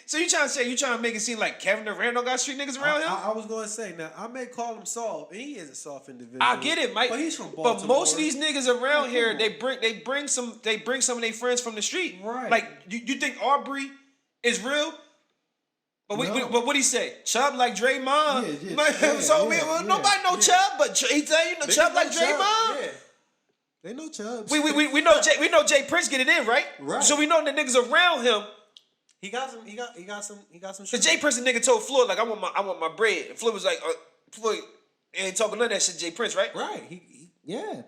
Speaker 1: So you trying to make it seem like Kevin Durant don't got street niggas around him?
Speaker 3: I was gonna say, now I may call him soft, and he is a soft individual.
Speaker 1: I get it, Mike.
Speaker 3: But he's from Baltimore.
Speaker 1: But most of these niggas around here, they bring some of their friends from the street.
Speaker 3: Right.
Speaker 1: Like you think Aubrey is real? But what he say? Chubb like Draymond.
Speaker 3: Yeah,
Speaker 1: nobody know Chubb, but he tell you Chubb like Draymond.
Speaker 3: Yeah. They know Chubb.
Speaker 1: We know Jay Prince get it in, right?
Speaker 3: Right.
Speaker 1: So we know the niggas around him.
Speaker 3: He got some.
Speaker 1: Cause Jay Prince, the nigga told Floyd like I want my bread. And Floyd was like Floyd ain't talking none of that shit. Jay Prince, right?
Speaker 3: Right. He yeah.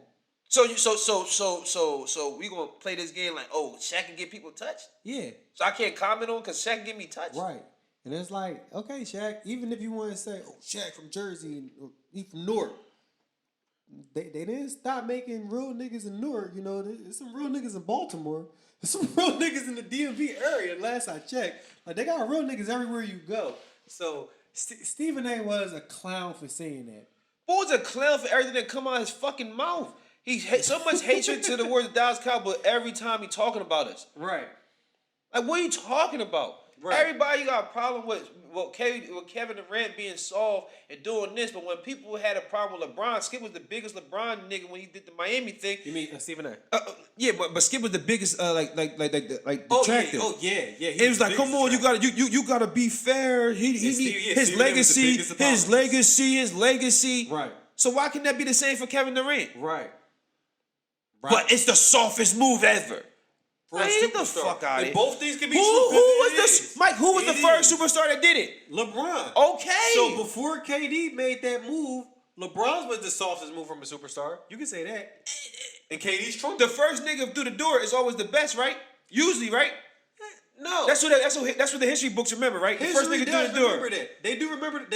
Speaker 1: So we gonna play this game like Shaq can get people touched.
Speaker 3: Yeah.
Speaker 1: So I can't comment on because Shaq can get me touched.
Speaker 3: Right. And it's like, okay, Shaq, even if you want to say, Shaq from Jersey, or he from Newark, they didn't stop making real niggas in Newark. You know, there's some real niggas in Baltimore. There's some real niggas in the DMV area, last I checked. Like, they got real niggas everywhere you go. So, Stephen A. was a clown for saying that.
Speaker 1: Boy was a clown for everything that come out of his fucking mouth. He so much hatred to the words of Dallas Cowboy every time he talking about us.
Speaker 3: Right.
Speaker 1: Like, what are you talking about?
Speaker 3: Right.
Speaker 1: Everybody got a problem with Kevin Durant being soft and doing this, but when people had a problem with LeBron, Skip was the biggest LeBron nigga when he did the Miami thing.
Speaker 3: You mean Stephen A?
Speaker 1: Yeah, but Skip was the biggest detractor.
Speaker 3: Yeah.
Speaker 1: It was like, come on, you gotta be fair. His legacy.
Speaker 3: Right.
Speaker 1: So why can that be the same for Kevin Durant?
Speaker 3: Right.
Speaker 1: But it's the softest move ever. Get the fuck out of here.
Speaker 3: Both things can be
Speaker 1: Who was this? Mike, who was the first superstar that did it?
Speaker 3: LeBron.
Speaker 1: Okay.
Speaker 3: So before KD made that move, LeBron was the softest move from a superstar. You can say that. And KD's true.
Speaker 1: The first nigga through the door is always the best, right? Usually, right?
Speaker 3: No.
Speaker 1: That's what the history books remember, right? The first nigga through the door.
Speaker 3: Remember that. They do remember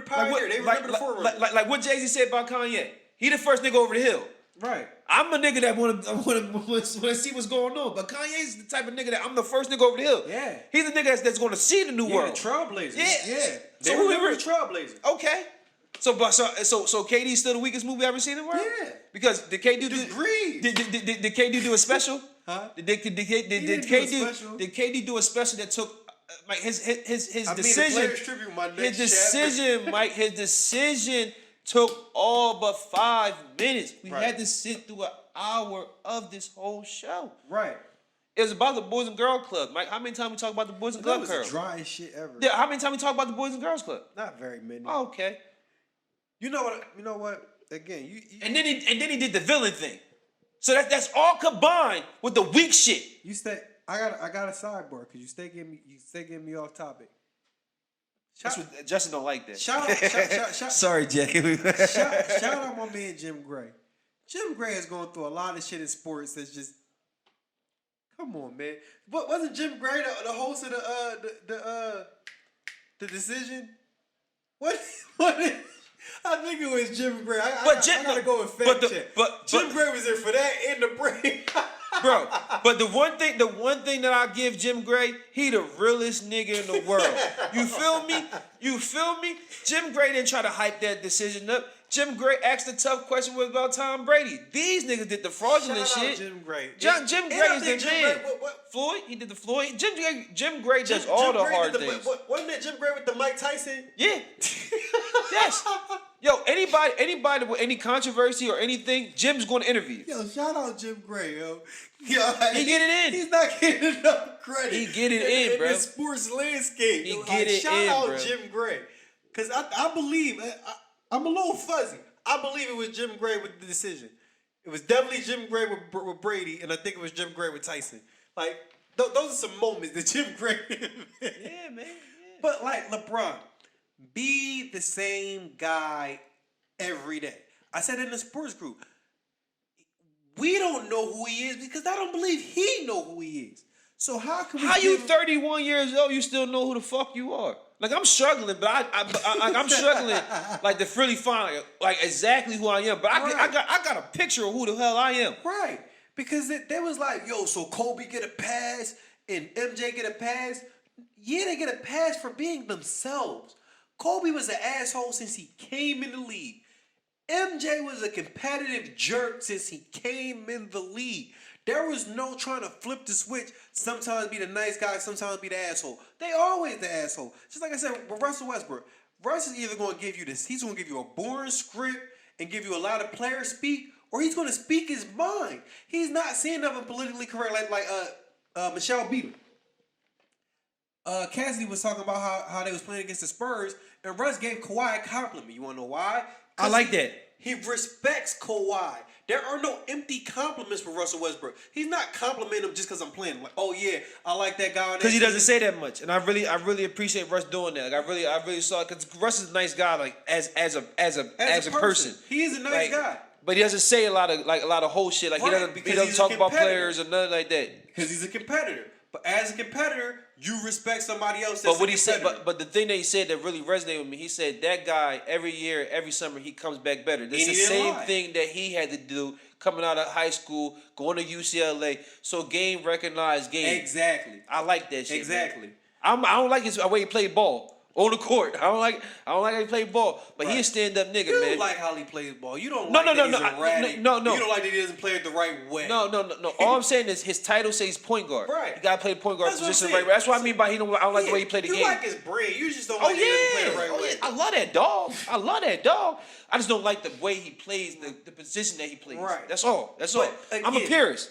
Speaker 3: the pioneer. They remember the forerunner.
Speaker 1: Like what Jay-Z said about Kanye. He the first nigga over the hill.
Speaker 3: Right.
Speaker 1: I'm a nigga that want to see what's going on, but Kanye's the type of nigga that I'm the first nigga over the hill.
Speaker 3: Yeah.
Speaker 1: He's the nigga that's going to see the new world.
Speaker 3: Trailblazers.
Speaker 1: Yeah.
Speaker 3: They remember the Trailblazers.
Speaker 1: Okay. So KD's still the weakest movie I've ever seen in the world?
Speaker 3: Yeah.
Speaker 1: Because did KD
Speaker 3: Did
Speaker 1: KD do a special?
Speaker 3: Huh?
Speaker 1: Did KD do a special that took like his decision? His decision took all but 5 minutes. We had to sit through an hour of this whole show.
Speaker 3: Right.
Speaker 1: It was about the Boys and Girls Club. Mike, how many times we talk about the Boys and Girls Club?
Speaker 3: That was the driest shit ever.
Speaker 1: Yeah, how many times we talk about the Boys and Girls Club?
Speaker 3: Not very many.
Speaker 1: Okay.
Speaker 3: You know what? Again, you
Speaker 1: and then he did the villain thing. So that's all combined with the weak shit.
Speaker 3: You stay. I got a sidebar because you stay getting me off topic.
Speaker 1: Justin don't like that.
Speaker 3: Shout
Speaker 1: Sorry, Jay.
Speaker 3: shout out my man Jim Gray. Jim Gray has gone through a lot of shit in sports that's just. Come on, man. What wasn't Jim Gray the host of the decision? What? I think it was Jim Gray. I gotta go and fact check. Jim Gray was there for that and the break.
Speaker 2: Bro, but the one thing that I give Jim Gray, he the realest nigga in the world. You feel me? Jim Gray didn't try to hype that decision up. Jim Gray asked the tough question was about Tom Brady. These niggas did the fraudulent
Speaker 3: Shout out
Speaker 2: shit.
Speaker 3: Jim Gray.
Speaker 2: Jim Gray is the man. Floyd, he did the Floyd. Jim Gray does all the hard things.
Speaker 3: Wasn't that Jim Gray with the Mike Tyson?
Speaker 2: Yeah. Yes. Yo, anybody with any controversy or anything, Jim's going to interview.
Speaker 3: Yo, shout out Jim Gray, yo.
Speaker 2: He get it in.
Speaker 3: He's not getting enough credit.
Speaker 2: He get it in, bro.
Speaker 3: In the sports landscape.
Speaker 2: He get it
Speaker 3: shout
Speaker 2: in,
Speaker 3: out
Speaker 2: bro.
Speaker 3: Jim Gray. Because I believe, I'm a little fuzzy. I believe it was Jim Gray with the decision. It was definitely Jim Gray with Brady, and I think it was Jim Gray with Tyson. Like, those are some moments that Jim Gray.
Speaker 2: Yeah, man. Yeah.
Speaker 3: But like LeBron, be the same guy every day. I said in the sports group, we don't know who he is because I don't believe he know who he is. So how can we?
Speaker 2: How you 31 years old? You still know who the fuck you are? Like I'm struggling, but I'm struggling like to really find like exactly who I am. But I got a picture of who the hell I am.
Speaker 3: Right, because they was like, yo, so Kobe get a pass and MJ get a pass. Yeah, they get a pass for being themselves. Kobe was an asshole since he came in the league. MJ was a competitive jerk since he came in the league. There was no trying to flip the switch. Sometimes be the nice guy, sometimes be the asshole. They always the asshole. Just like I said with Russell Westbrook. Russ is either going to give you this. He's going to give you a boring script and give you a lot of player speak, or he's going to speak his mind. He's not saying nothing politically correct like Michelle Beadle. Cassidy was talking about how they was playing against the Spurs, and Russ gave Kawhi a compliment. You want to know why?
Speaker 2: I like that.
Speaker 3: He respects Kawhi. There are no empty compliments for Russell Westbrook. He's not complimenting him just because I'm playing. Like, oh yeah, I like that guy.
Speaker 2: Because he doesn't say that much, and I really appreciate Russ doing that. Like I really saw it because Russ is a nice guy. Like as a person,
Speaker 3: he is a nice guy.
Speaker 2: But he doesn't say a lot of whole shit. Like
Speaker 3: Right,
Speaker 2: he doesn't talk about players or nothing like that.
Speaker 3: Because he's a competitor. But as a competitor, you respect somebody else.
Speaker 2: But what he said, but the thing that he said that really resonated with me, he said that guy every year, every summer, he comes back better. That's the same thing that he had to do coming out of high school, going to UCLA. So game recognized game.
Speaker 3: Exactly.
Speaker 2: I like that shit.
Speaker 3: Exactly.
Speaker 2: Man. I don't like his way he played ball on the court. I don't like how he played ball. But he a stand up nigga,
Speaker 3: you
Speaker 2: man.
Speaker 3: You like how he plays ball. You don't
Speaker 2: no,
Speaker 3: like
Speaker 2: no,
Speaker 3: that he's erratic.
Speaker 2: No.
Speaker 3: You don't like that he doesn't play it the right way.
Speaker 2: No. All I'm saying is his title says point guard.
Speaker 3: Right.
Speaker 2: You gotta play the point guard
Speaker 3: That's
Speaker 2: position
Speaker 3: what I'm
Speaker 2: right. That's what I mean by I don't like the way he played the game.
Speaker 3: You like his brain. You just don't like that he doesn't play the right way.
Speaker 2: Yeah. I love that dog. I just don't like the way he plays, the position that he plays.
Speaker 3: Right.
Speaker 2: That's all.
Speaker 3: Again,
Speaker 2: I'm a purist.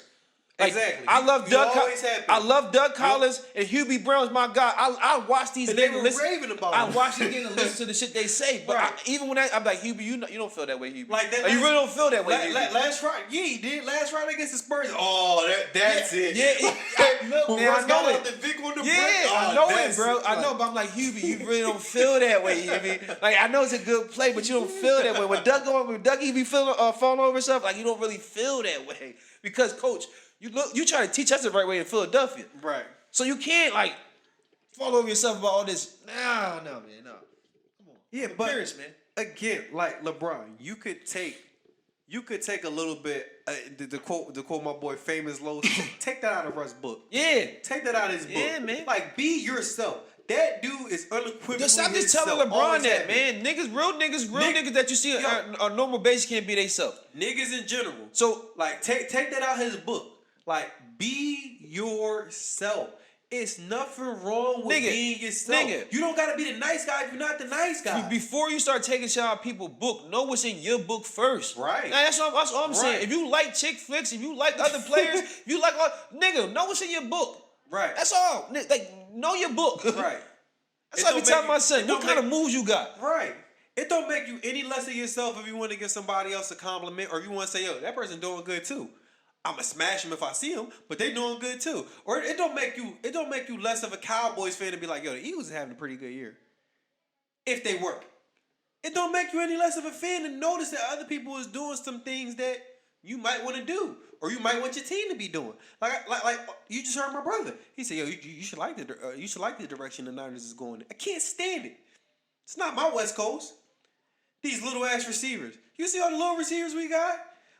Speaker 2: Like,
Speaker 3: exactly.
Speaker 2: I love Doug
Speaker 3: Collins.
Speaker 2: Collins and Hubie Brown's my guy. I watch these games and listen.
Speaker 3: Raving about
Speaker 2: I
Speaker 3: him.
Speaker 2: watch these games and listen to the shit they say. But even when I'm like, Hubie, you don't feel that way, Hubie.
Speaker 3: Like that.
Speaker 2: You really don't feel that way. Hubie.
Speaker 3: Last Friday, yeah, he did. Last Friday against the Spurs. Oh, that's it.
Speaker 2: Yeah, look, man, I know it.
Speaker 3: The Vic on the
Speaker 2: yeah,
Speaker 3: break.
Speaker 2: I know it, bro. I know, but I'm like, Hubie, you really don't feel that way, Hubie. Like, I know it's a good play, but you don't feel that way. When Dougie be falling over stuff, like, you don't really feel that way. Because, Coach, you try to teach us the right way in Philadelphia.
Speaker 3: Right.
Speaker 2: So you can't, like, fall over yourself about all this. No, man, no. Come on.
Speaker 3: Yeah,
Speaker 2: I'm
Speaker 3: but
Speaker 2: curious, man.
Speaker 3: Again, like LeBron, you could take a little bit to quote my boy Famous Low. Take that out of Russ's book.
Speaker 2: Yeah.
Speaker 3: Take that out of his book.
Speaker 2: Yeah, man.
Speaker 3: Like, be yourself. That dude is unequivocally
Speaker 2: Stop just
Speaker 3: himself.
Speaker 2: telling LeBron
Speaker 3: Always
Speaker 2: that,
Speaker 3: have been.
Speaker 2: man. Real niggas that you see on a normal basis can't be themselves.
Speaker 3: Niggas in general.
Speaker 2: So,
Speaker 3: like, take that out of his book. Like, be yourself. It's nothing wrong with being yourself. You don't gotta be the nice guy if you're not the nice guy.
Speaker 2: Before you start taking shit out of people's book, know what's in your book first.
Speaker 3: Right.
Speaker 2: Now, that's all I'm saying. If you like chick flicks, if you like other players, if you like nigga, know what's in your book.
Speaker 3: Right.
Speaker 2: That's all. Like, know your book.
Speaker 3: Right.
Speaker 2: That's what I be telling my son. What kind of moves you got?
Speaker 3: Right. It don't make you any less of yourself if you want to give somebody else a compliment or if you want to say, yo, that person doing good too. I'ma smash them if I see them, but they doing good too. Or it don't make you less of a Cowboys fan to be like, yo, the Eagles are having a pretty good year. If they work. It don't make you any less of a fan to notice that other people is doing some things that
Speaker 1: you might want to do, or you might want your team to be doing. Like you just heard my brother. He said, "Yo, you should like the direction the Niners is going. I can't stand it. It's not my West Coast. These little ass receivers. You see all the little receivers we got?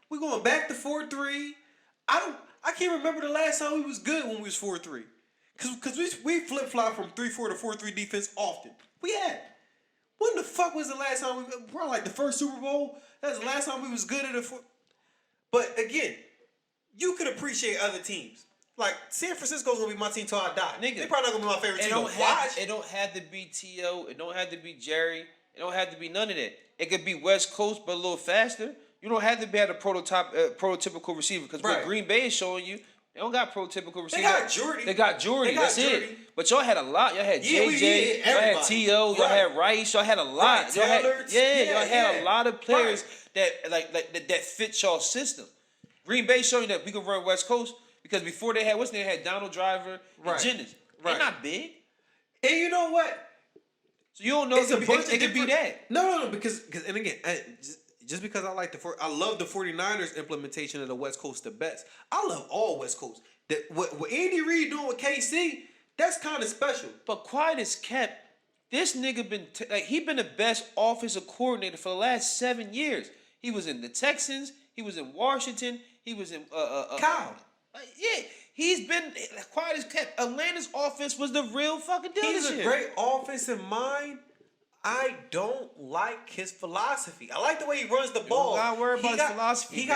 Speaker 1: We going back to 4-3. I can't remember the last time we was good when we was 4-3. Cause we flip flop from 3-4 to 4-3 defense often. We had. When the fuck was the last time probably like the first Super Bowl? That's the last time we was good at a four. But again, you could appreciate other teams. Like San Francisco's gonna be my team till I die. Nigga, they probably not gonna be my favorite team to watch.
Speaker 2: It don't have to be T.O. It don't have to be Jerry. It don't have to be none of that. It could be West Coast, but a little faster. You don't have to be at a prototypical receiver because what Green Bay is showing you, they don't got prototypical receivers.
Speaker 1: They got Jordy.
Speaker 2: That's it. But y'all had a lot. Y'all had JJ. Y'all had T.O. Y'all had Rice. Y'all had a lot. Y'all had a lot of players that fit y'all system. Green Bay showing you that we can run West Coast because before they had Donald Driver and Jennings. They're not big.
Speaker 1: And you know what?
Speaker 2: So you don't know it could be that.
Speaker 1: No, because and again, just because I love the 49ers implementation of the West Coast the best. I love all West Coast. What Andy Reid doing with KC, that's kind of special.
Speaker 2: But quiet as kept, this nigga he been the best offensive coordinator for the last 7 years. He was in the Texans. He was in Washington. He was in
Speaker 1: Kyle.
Speaker 2: He's been quiet as kept. Atlanta's offense was the real fucking deal.
Speaker 1: He's a great offensive mind. I don't like his philosophy. I like the way he runs the ball.
Speaker 2: Don't worry about his philosophy,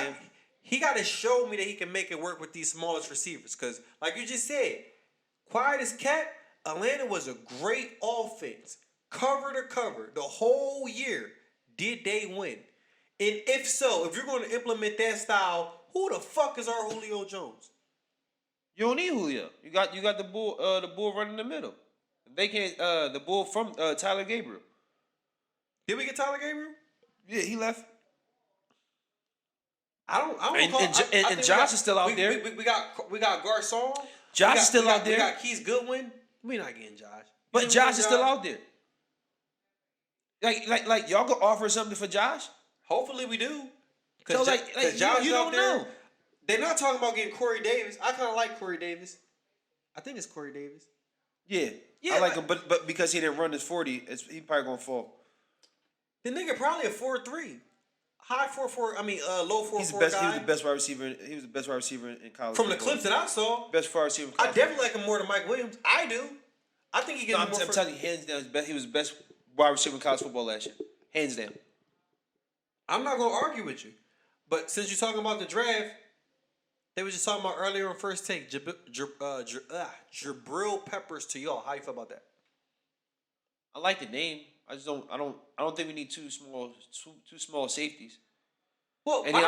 Speaker 1: He got to show me that he can make it work with these smallest receivers. Because, like you just said, quiet as cat, Atlanta was a great offense. Cover to cover. The whole year, did they win? And if so, if you're going to implement that style, who the fuck is our Julio Jones?
Speaker 2: You don't need Julio. You got the bull running in the middle. They can't the bull from Tyler Gabriel.
Speaker 1: Did we get Tyler Gabriel?
Speaker 2: Yeah, he left.
Speaker 1: I don't.
Speaker 2: And Josh is still out there.
Speaker 1: We got Garcon.
Speaker 2: Josh is still out there.
Speaker 1: We got Keith Goodwin. We're not getting Josh.
Speaker 2: But Josh is still out there. Like y'all could offer something for Josh.
Speaker 1: Hopefully we do.
Speaker 2: Because Josh you don't know.
Speaker 1: They're not talking about getting Corey Davis. I kind of like Corey Davis. I think it's Corey Davis.
Speaker 2: Yeah, I like him, but because he didn't run his 40, he probably gonna fall.
Speaker 1: The nigga probably a 4.3, high 4.4. I mean, low 4.4 guy.
Speaker 2: He was the best wide receiver. He was the best wide receiver in college.
Speaker 1: From the clips that I saw,
Speaker 2: best wide receiver.
Speaker 1: I definitely like him more than Mike Williams. I do. I think he gets more.
Speaker 2: I'm telling you, hands down, he was the best wide receiver in college football last year. Hands down.
Speaker 1: I'm not gonna argue with you, but since you're talking about the draft. They were just talking about earlier on First Take, Jabril Peppers to y'all. How you feel about that?
Speaker 2: I like the name. I don't think we need two small safeties.
Speaker 1: Well,
Speaker 2: and
Speaker 1: I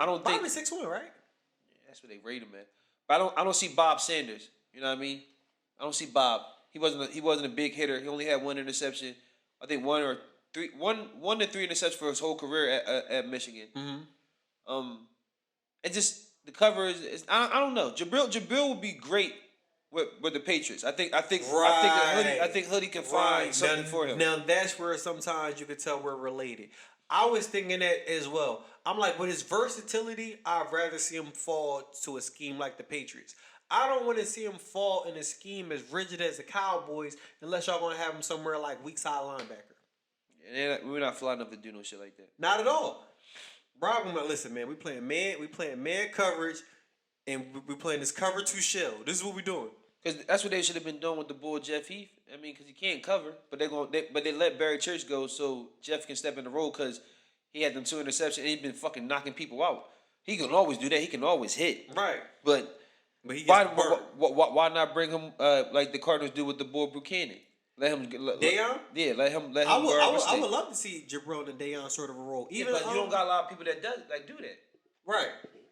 Speaker 2: don't think
Speaker 1: Bobby's 6'1", right?
Speaker 2: Yeah, that's what they rate him at. But I don't see Bob Sanders. You know what I mean? I don't see Bob. He wasn't a big hitter. He only had one interception. I think one to three interceptions for his whole career at Michigan. Mm-hmm. And just. The cover is I don't know. Jabril would be great with the Patriots. I think Hoodie can find something for him.
Speaker 1: Now that's where sometimes you can tell we're related. I was thinking that as well. I'm like, with his versatility, I'd rather see him fall to a scheme like the Patriots. I don't want to see him fall in a scheme as rigid as the Cowboys unless y'all gonna have him somewhere like weak side linebacker.
Speaker 2: And we're not flying enough to do no shit like that.
Speaker 1: Not at all. Rob, listen, man. We playing man coverage, and we playing this cover 2 shell. This is what we doing.
Speaker 2: Because that's what they should have been doing with the bull Jeff Heath. I mean, because he can't cover, but they let Barry Church go so Jeff can step in the role because he had them 2 interceptions and he's been fucking knocking people out. He can always do that. He can always hit.
Speaker 1: Right.
Speaker 2: But
Speaker 1: he
Speaker 2: why not bring him like the Cardinals do with the boy Buchanan? Let him.
Speaker 1: Deion?
Speaker 2: Yeah, let him.
Speaker 1: I would love to see Jabril and Deion sort of a role.
Speaker 2: Even but you don't got a lot of people that do that.
Speaker 1: Right.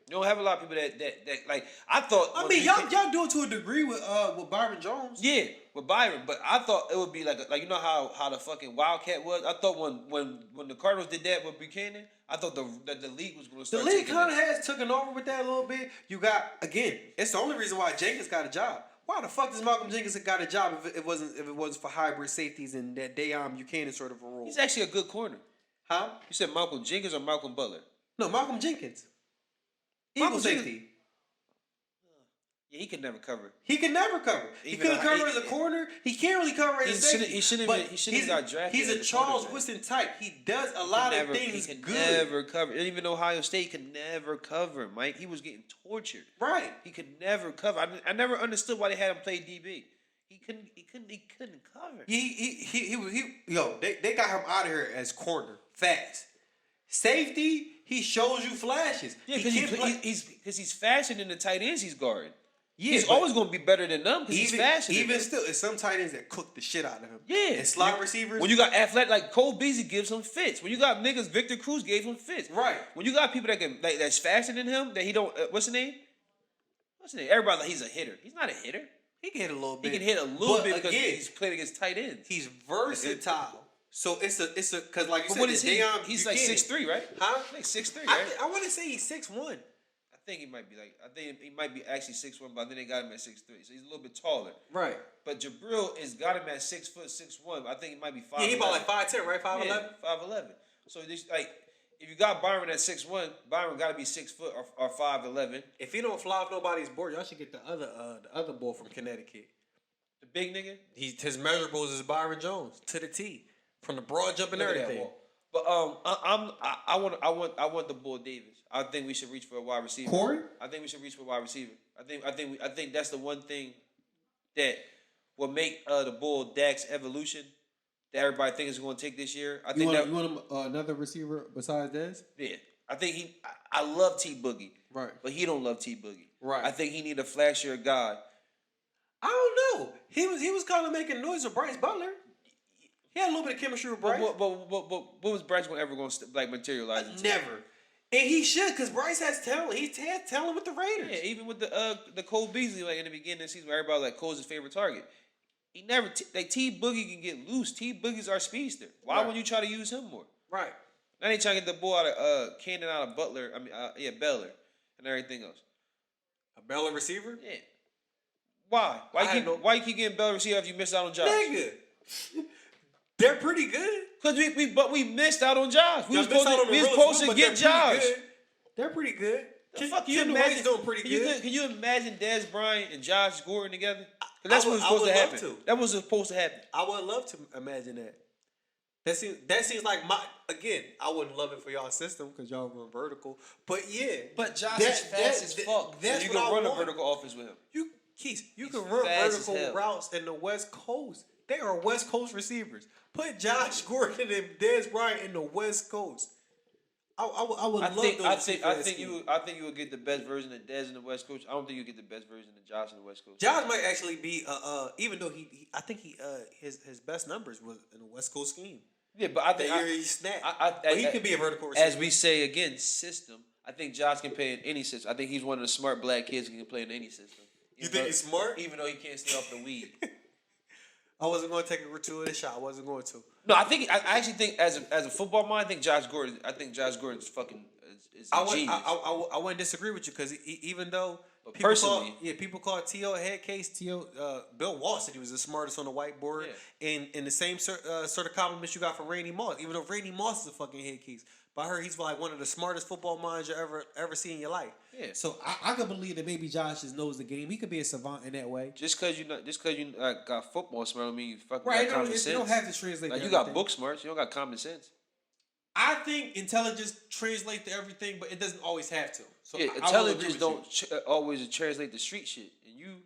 Speaker 2: You don't have a lot of people that like. I thought.
Speaker 1: I mean, y'all do it to a degree with Byron Jones.
Speaker 2: Yeah, with Byron, but I thought it would be like you know how the fucking Wildcat was. I thought when the Cardinals did that with Buchanan, I thought that the league was going to start.
Speaker 1: The league kind of has taken over with that a little bit. You got again. It's the only reason why Jenkins got a job. Why the fuck does Malcolm Jenkins got a job if it wasn't for hybrid safeties and that Deion Buchanan sort of a role?
Speaker 2: He's actually a good corner.
Speaker 1: Huh?
Speaker 2: You said Malcolm Jenkins or Malcolm Butler?
Speaker 1: No, Malcolm Jenkins.
Speaker 3: Eagle safety.
Speaker 2: Yeah, he could never cover.
Speaker 3: He can never cover. He couldn't cover as a corner. He can't really cover as a safety.
Speaker 2: He shouldn't have got drafted.
Speaker 3: He's a Charles Woodson type. He does a lot of things
Speaker 2: he
Speaker 3: good.
Speaker 2: Never cover. And even Ohio State could never cover, Mike. He was getting tortured.
Speaker 3: Right.
Speaker 2: He could never cover. I never understood why they had him play DB. He couldn't cover.
Speaker 3: They got him out of here as corner fast. Safety, he shows you flashes.
Speaker 2: Yeah, because he's faster than the tight ends he's guarding.
Speaker 3: Yeah,
Speaker 2: he's always going to be better than them because he's faster.
Speaker 3: Even still, it's some tight ends that cook the shit out of him.
Speaker 2: Yeah,
Speaker 3: and slot receivers.
Speaker 2: When you got athletic like Cole Beasley gives him fits. When you got niggas, Victor Cruz gave him fits.
Speaker 3: Right.
Speaker 2: When you got people that can that's faster than him, that he don't. What's his name? Everybody like he's a hitter. He's not a hitter.
Speaker 3: He can hit a little bit.
Speaker 2: He can hit a little bit because he's played against tight ends.
Speaker 3: He's versatile. So it's a because like you said,
Speaker 2: what is he?
Speaker 3: Deion
Speaker 2: He's like 6'3", right?
Speaker 3: Huh?
Speaker 2: Like 6'3", right?
Speaker 3: I want to say he's 6'1".
Speaker 2: I think he might be actually 6'1", but then they got him at 6'3", so he's a little bit taller.
Speaker 3: Right.
Speaker 2: But Jabril has got him at 6 foot 6'1". I think he might be 5'11".
Speaker 3: Yeah, he about like 5'10", right? 5'11".
Speaker 2: Yeah, 5'11". So this, like, if you got Byron at 6'1", Byron got to be 6 foot or 5'11".
Speaker 3: If he don't fly off nobody's board, y'all should get the other boy from Connecticut.
Speaker 2: The big nigga.
Speaker 3: His measurables is Byron Jones to the T, from the broad jump and everything.
Speaker 2: But I want the Bull Davis. I think we should reach for a wide receiver.
Speaker 3: Corey?
Speaker 2: I think we should reach for a wide receiver. I think that's the one thing that will make the Bull Dax evolution that everybody thinks is going to take this year. You want
Speaker 3: him another receiver besides Dez?
Speaker 2: Yeah, I think I love T Boogie.
Speaker 3: Right.
Speaker 2: But he don't love T Boogie.
Speaker 3: Right.
Speaker 2: I think he need a flashier guy.
Speaker 3: I don't know. He was kind of making noise with Bryce Butler. He had a little bit of chemistry with Bryce.
Speaker 2: But what was Bryce ever going to materialize into?
Speaker 3: Never. And he should, because Bryce has talent. He has talent with the Raiders.
Speaker 2: Yeah, even with the Cole Beasley, like in the beginning of the season, where everybody like Cole's his favorite target. He never T Boogie can get loose. T Boogie's our speedster. Why wouldn't you try to use him more?
Speaker 3: Right.
Speaker 2: Now they trying to get the ball out of Cannon, out of Butler. Beller and everything else.
Speaker 3: A Beller receiver?
Speaker 2: Yeah. Why? Why you keep getting Beller receiver if you missed out on Josh?
Speaker 3: Nigga. They're pretty good.
Speaker 2: Because we missed out on Josh. We was
Speaker 3: supposed
Speaker 2: to get Josh.
Speaker 3: They're pretty good.
Speaker 2: Can you imagine doing pretty good? Can you imagine Dez Bryant and Josh Gordon together? Because that's what was supposed to happen. That was supposed to happen.
Speaker 3: I would love to imagine that. That seems like I wouldn't love it for y'all system because y'all run vertical. But yeah.
Speaker 2: But Josh is fast as fuck.
Speaker 3: That's
Speaker 2: you can run a vertical offense with him.
Speaker 3: You can run vertical routes in the West Coast. They are West Coast receivers. Put Josh Gordon and Dez Bryant in the West Coast. I would love those.
Speaker 2: I think you would get the best version of Dez in the West Coast. I don't think you get the best version of Josh in the West Coast.
Speaker 3: Josh might actually be even though I think his best numbers was in the West Coast scheme.
Speaker 2: Yeah, but I think
Speaker 3: he snapped. But he could be a vertical receiver.
Speaker 2: As we say again, system. I think Josh can play in any system. I think he's one of the smart black kids who can play in any system.
Speaker 3: You think he's smart?
Speaker 2: Even though he can't stay off the weed.
Speaker 3: I wasn't going to take a gratuitous shot. I wasn't going to.
Speaker 2: No, I actually think as a football mind, I think Josh Gordon's fucking is a genius.
Speaker 3: I wouldn't disagree with you because even though people call T.O. a head case. Bill Walsh said he was the smartest on the whiteboard, and the same sort of compliments you got from Randy Moss. Even though Randy Moss is a fucking head case, but I heard he's like one of the smartest football minds you ever see in your life. Yeah. So I could believe that maybe Josh just knows the game. He could be a savant in that way.
Speaker 2: Just because you got football smart, don't mean you fucking
Speaker 3: got
Speaker 2: common sense.
Speaker 3: You don't have to translate.
Speaker 2: Like you got book smarts, you don't got common sense.
Speaker 3: I think intelligence translates to everything, but it doesn't always have to. So
Speaker 2: yeah, intelligence don't always translate to street shit, and you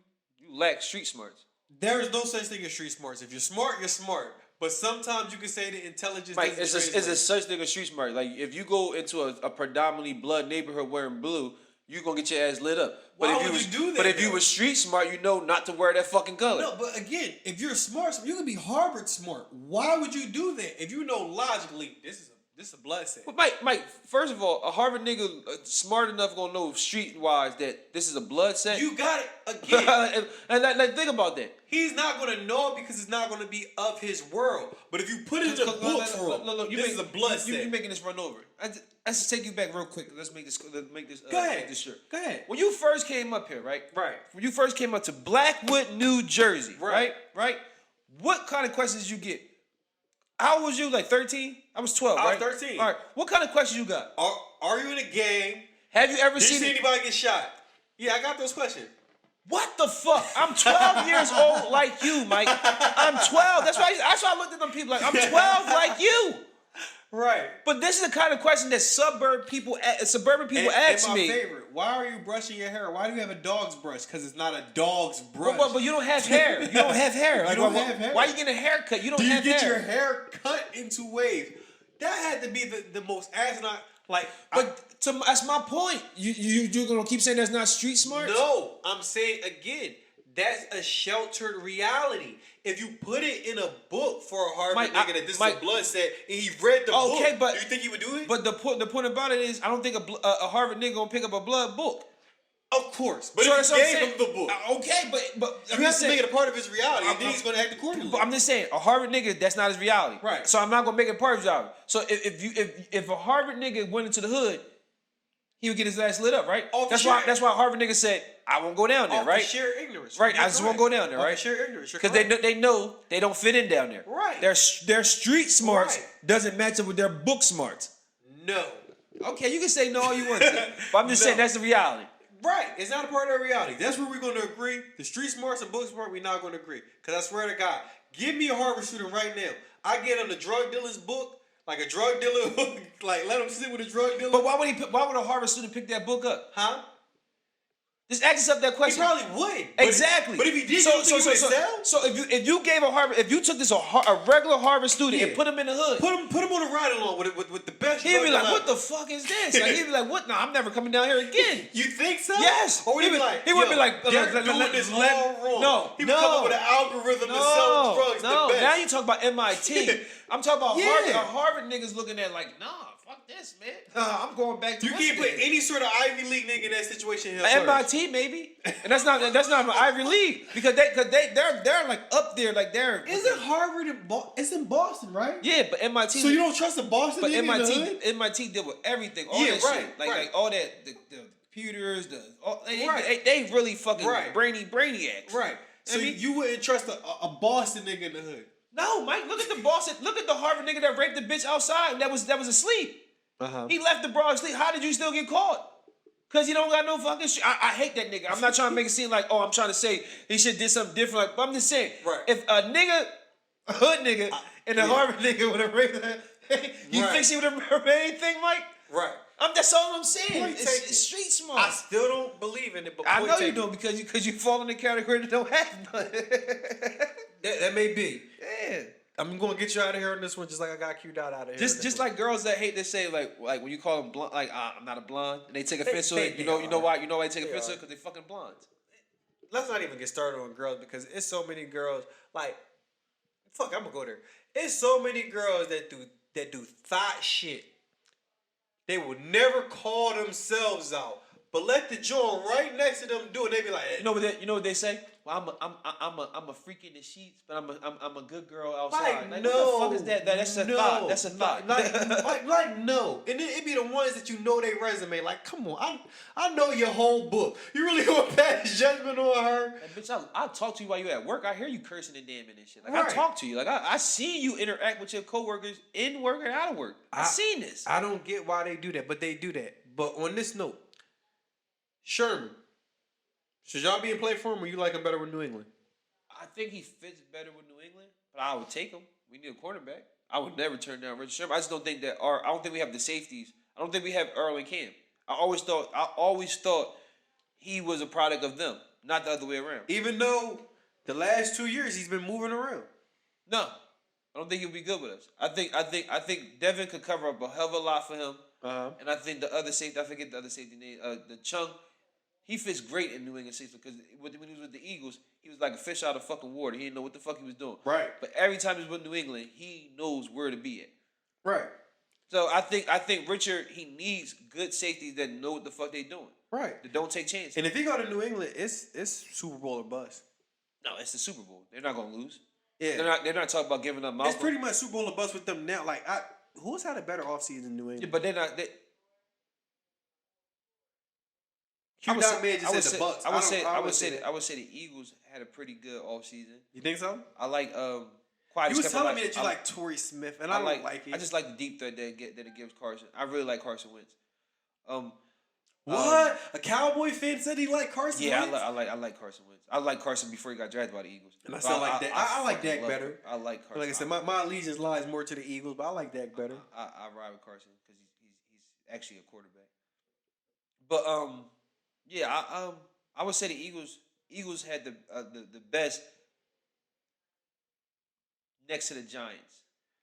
Speaker 2: lack street smarts.
Speaker 3: There is no such thing as street smarts. If you're smart, you're smart. But sometimes you can say that intelligence.
Speaker 2: Right, it's a such thing as street smart. Like if you go into a predominantly blood neighborhood wearing blue, you're gonna get your ass lit up.
Speaker 3: Why would you do that?
Speaker 2: But if you were street smart, you know not to wear that fucking color.
Speaker 3: No, but again, if you're smart, you can be Harvard smart. Why would you do that if you know logically this is a blood set?
Speaker 2: But Mike, first of all, a Harvard nigga smart enough gonna know street wise that this is a blood set.
Speaker 3: You got it again.
Speaker 2: and think about that.
Speaker 3: He's not gonna know it because it's not gonna be of his world. But if you put it in the book for him, this is a blood set.
Speaker 2: You're making this run over. Let's just take you back real quick. Let's make this. Go
Speaker 3: ahead.
Speaker 2: Make this sure.
Speaker 3: Go ahead.
Speaker 2: When you first came up here, right?
Speaker 3: Right.
Speaker 2: When you first came up to Blackwood, New Jersey, right? What kind of questions did you get? How old was you? Like 13? I was 12, right?
Speaker 3: I was 13.
Speaker 2: All right. What kind of questions you got?
Speaker 3: Are you in a gang?
Speaker 2: Have you ever
Speaker 1: Did you
Speaker 2: seen
Speaker 1: see
Speaker 2: it?
Speaker 1: anybody get shot? Yeah, I got those questions.
Speaker 2: What the fuck? I'm 12 years old like you, Mike. I'm 12. That's why I looked at them people like, I'm 12 like you.
Speaker 1: Right.
Speaker 2: But this is the kind of question that suburban people ask
Speaker 3: And my
Speaker 2: me.
Speaker 3: favorite, why are you brushing your hair? Why do you have a dog's brush? Because it's not a dog's brush.
Speaker 2: But you don't have hair. You don't have hair. Like,
Speaker 3: don't
Speaker 2: why,
Speaker 3: have hair.
Speaker 2: Why are you getting a haircut? You don't
Speaker 3: Do you
Speaker 2: have
Speaker 3: get
Speaker 2: hair.
Speaker 3: your hair cut into waves?
Speaker 1: That had to be the most asinine. Like,
Speaker 2: That's my point. You're gonna keep saying that's not street smart?
Speaker 1: no, I'm saying again, that's a sheltered reality. If you put it in a book for a Harvard nigga that this is a blood set and he read the book,
Speaker 2: but
Speaker 1: do you think he would do it?
Speaker 2: But the point about it is, I don't think a Harvard nigga gonna pick up a blood book.
Speaker 1: Of course, but
Speaker 2: So
Speaker 1: if
Speaker 2: that's
Speaker 1: you
Speaker 2: what I'm
Speaker 1: gave
Speaker 2: saying.
Speaker 1: him the book,
Speaker 2: Okay, but
Speaker 1: you have to make it a part of his reality, and then he's going to act accordingly.
Speaker 2: But I'm just saying, a Harvard nigga, that's not his reality.
Speaker 1: Right.
Speaker 2: So I'm not gonna make it part of his reality. So if a Harvard nigga went into the hood, he would get his ass lit up, right? That's why a Harvard nigga said, I won't go down there,
Speaker 1: Off
Speaker 2: right?
Speaker 1: the sheer ignorance.
Speaker 2: Right,
Speaker 1: You're
Speaker 2: I just won't
Speaker 1: correct.
Speaker 2: go down there,
Speaker 1: Off
Speaker 2: right?
Speaker 1: the sheer ignorance.
Speaker 2: Because they know they don't fit in down there.
Speaker 1: Right.
Speaker 2: Their street smarts
Speaker 1: Right.
Speaker 2: doesn't match up with their book smarts.
Speaker 1: No.
Speaker 2: Okay, you can say no all you want to, but I'm just saying
Speaker 1: No.
Speaker 2: that's the reality.
Speaker 1: Right. It's not a part of our reality. That's where we're going to agree. The street smarts and book smart, we're not going to agree. Because I swear to God, give me a Harvard student right now. I get on the drug dealer's book, like a drug dealer, like let him sit with a drug dealer.
Speaker 2: But why would a Harvard student pick that book up?
Speaker 1: Huh?
Speaker 2: Just ask yourself that
Speaker 1: He
Speaker 2: question.
Speaker 1: probably would. But
Speaker 2: Exactly.
Speaker 1: But if he did, you don't think he would sell?
Speaker 2: So if you gave if you took this a regular Harvard student and
Speaker 1: Yeah.
Speaker 2: put him in the hood,
Speaker 1: Put him on a ride along with the best.
Speaker 2: he'd be
Speaker 1: drug
Speaker 2: like,
Speaker 1: dealer
Speaker 2: "What the
Speaker 1: ever.
Speaker 2: fuck is this?" Like, he'd be like, "What? No, I'm never coming down here again."
Speaker 1: You think so?
Speaker 2: Yes.
Speaker 1: Or would he be
Speaker 2: He
Speaker 1: like,
Speaker 2: would be like,
Speaker 1: they're doing this all wrong.
Speaker 2: No,
Speaker 1: He would come up with an algorithm to sell drugs
Speaker 2: no.
Speaker 1: the best.
Speaker 2: Now you talk about MIT. I'm talking about
Speaker 1: Yeah.
Speaker 2: Harvard. Harvard niggas looking at like, nah, fuck this, man. I'm going back to
Speaker 1: You
Speaker 2: West
Speaker 1: can't put
Speaker 2: End.
Speaker 1: any sort of Ivy League nigga in that situation. He'll flourish.
Speaker 2: MIT maybe, and that's not an Ivy League because they're like up there, like they're.
Speaker 3: Isn't Harvard in Boston? It's in Boston, right?
Speaker 2: Yeah, but MIT.
Speaker 3: So you don't trust a Boston
Speaker 2: But
Speaker 3: nigga in the hood?
Speaker 2: MIT deal with everything. All
Speaker 1: Yeah,
Speaker 2: that
Speaker 1: right,
Speaker 2: shit. Like
Speaker 1: right.
Speaker 2: like all that the computers,
Speaker 1: Right.
Speaker 2: they really fucking
Speaker 1: Right.
Speaker 2: brainiacs.
Speaker 1: Right. So
Speaker 2: I mean-
Speaker 1: you wouldn't trust a Boston nigga in the hood.
Speaker 2: No, Mike, look at the Boston, look at the Harvard nigga that raped the bitch outside that was asleep.
Speaker 1: Uh-huh.
Speaker 2: He left the broad asleep. How did you still get caught? Cause he don't got no fucking shit. I hate that nigga. I'm not trying to make it seem like, I'm trying to say he should did something different. Like, but I'm just saying,
Speaker 1: Right.
Speaker 2: if a hood nigga, and a Harvard nigga would have raped her, you
Speaker 1: Right.
Speaker 2: think she would have remembered anything, Mike?
Speaker 1: Right.
Speaker 2: That's all I'm saying.
Speaker 1: Point taken.
Speaker 2: It's street smart.
Speaker 1: I still don't believe in it, but
Speaker 2: I
Speaker 1: point
Speaker 2: know you
Speaker 1: taken.
Speaker 2: don't because you fall in the category that don't have none.
Speaker 1: That may be.
Speaker 2: Yeah.
Speaker 1: I'm going to get you out of here on this one, just like I got queued out of here.
Speaker 2: Just like girls that hate to say like when you call them blonde, like I'm not a blonde, and they take offense to it.
Speaker 1: they
Speaker 2: You know why they take
Speaker 1: They
Speaker 2: offense to
Speaker 1: are.
Speaker 2: it because they fucking blondes.
Speaker 1: Let's not even get started on girls because it's so many girls. Like, fuck, I'm gonna go there. It's so many girls that do thought shit. They will never call themselves out, but let the joint right next to them do it. They be like,
Speaker 2: You know what they say? Well, I'm a freak in the sheets, but I'm a good girl outside. Like,
Speaker 1: no,
Speaker 2: what the fuck is that? That's a thought. That's a thought.
Speaker 1: Like no. And then it be the ones that you know they resume. Like, come on, I know your whole book. You really gonna pass judgment on her?
Speaker 2: Like, bitch, I'll talk to you while you at work. I hear you cursing and damning and shit. Like,
Speaker 1: Right.
Speaker 2: I talk to you. Like, I seen you interact with your coworkers in work and out of work. I seen this.
Speaker 1: I don't get why they do that, but they do that. But on this note, Sherman, should y'all be in play for him or you like him better with New England?
Speaker 2: I think he fits better with New England, but I would take him. We need a quarterback. I would never turn down Richard Sherman. I just don't think that I don't think we have the safeties. I don't think we have Earl and Cam. I always thought he was a product of them, not the other way around.
Speaker 1: Even though the last 2 years he's been moving around.
Speaker 2: No, I don't think he'll be good with us. I think Devin could cover up a hell of a lot for him. And I think the other safety, I forget the other safety name, the Chung, he fits great in New England safety because when he was with the Eagles, he was like a fish out of fucking water. He didn't know what the fuck he was doing.
Speaker 1: Right.
Speaker 2: But every time he's with New England, he knows where to be at.
Speaker 1: Right.
Speaker 2: So I think Richard, he needs good safeties that know what the fuck they doing.
Speaker 1: Right.
Speaker 2: That don't take chances.
Speaker 1: And if he go to New England, it's Super Bowl or bust.
Speaker 2: No, it's the Super Bowl. They're not gonna lose.
Speaker 1: Yeah.
Speaker 2: They're not talking about giving up Malcolm.
Speaker 1: It's pretty much Super Bowl or bust with them now. Like, who's had a better offseason than New England?
Speaker 2: Yeah, but they're not.
Speaker 1: Q Dot Man just said the Bucks.
Speaker 2: I would say the Eagles had a pretty good offseason.
Speaker 1: You think so?
Speaker 2: I like
Speaker 1: You was telling me that you like Torrey Smith, and I don't like it.
Speaker 2: I just like the deep threat that it gives Carson. I really like Carson Wentz.
Speaker 3: What? A Cowboy fan said he liked Carson
Speaker 2: Yeah,
Speaker 3: Wentz?
Speaker 2: I like Carson Wentz. I like Carson before he got drafted by the Eagles.
Speaker 3: And I still like Dak. I like Dak
Speaker 2: fucking love
Speaker 3: better.
Speaker 2: him. I like Carson.
Speaker 3: Like I said, my allegiance lies more to the Eagles, but I like Dak better.
Speaker 2: I ride with Carson because he's actually a quarterback. But yeah, I would say the Eagles had the best next to the Giants.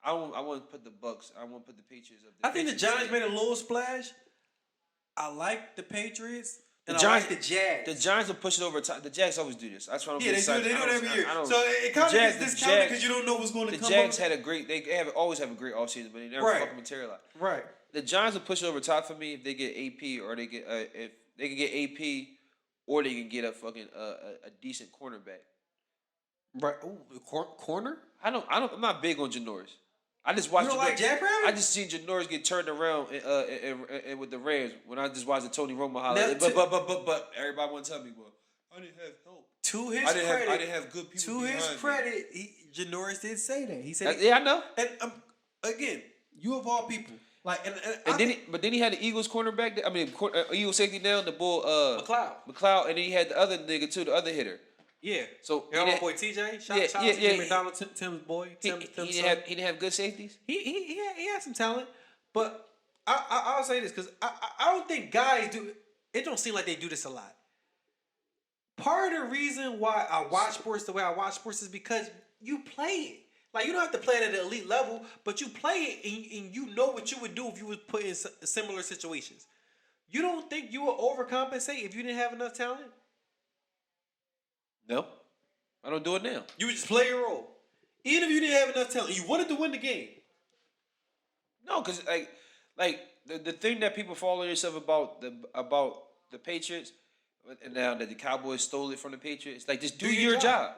Speaker 2: I want to put the Bucks. I want to put the Patriots up there.
Speaker 3: I think the Giants made a little splash. I like the Patriots. And
Speaker 2: The Giants,
Speaker 3: I like the Jags.
Speaker 2: The Giants will push it over time. The Jags always do this. That's why I'm
Speaker 3: Yeah, they do it every year. So it kind of gets discounted because you don't know what's going to come up.
Speaker 2: The Jags had a great. Always have a great offseason, but they never fucking materialize.
Speaker 3: Right.
Speaker 2: The Giants will push it over top for me if they get AP or they get if they can get AP or they can get a fucking a decent cornerback.
Speaker 3: Right. Ooh, corner?
Speaker 2: I'm not big on Janoris. I just watched.
Speaker 3: You don't like Jack Rabbit?
Speaker 2: I just seen Janoris get turned around and with the Rams when I just watched the Tony Romo highlight.
Speaker 3: Now,
Speaker 2: But everybody want to tell me, well, I didn't have help.
Speaker 3: To his
Speaker 2: I didn't have good people.
Speaker 3: To his credit, Janoris did say that. He said,
Speaker 2: yeah, I know.
Speaker 3: And again, you of all people, like,
Speaker 2: but then he had the Eagles cornerback. Eagles safety down the bull.
Speaker 3: McLeod,
Speaker 2: and then he had the other nigga too, the other hitter.
Speaker 3: Yeah.
Speaker 2: So
Speaker 3: your old boy TJ. Shout out to Tim McDonald, Tim's boy.
Speaker 2: He didn't have good safeties.
Speaker 3: He had some talent, but I'll say this because I don't think guys do. It don't seem like they do this a lot. Part of the reason why I watch sports the way I watch sports is because you play it. Like, you don't have to play it at an elite level, but you play it and you know what you would do if you was put in similar situations. You don't think you would overcompensate if you didn't have enough talent?
Speaker 2: No, I don't do it now.
Speaker 3: You would just play your role. Even if you didn't have enough talent, you wanted to win the game.
Speaker 2: No, because like the thing that people follow yourself about the Patriots, and now that the Cowboys stole it from the Patriots, like just do your job.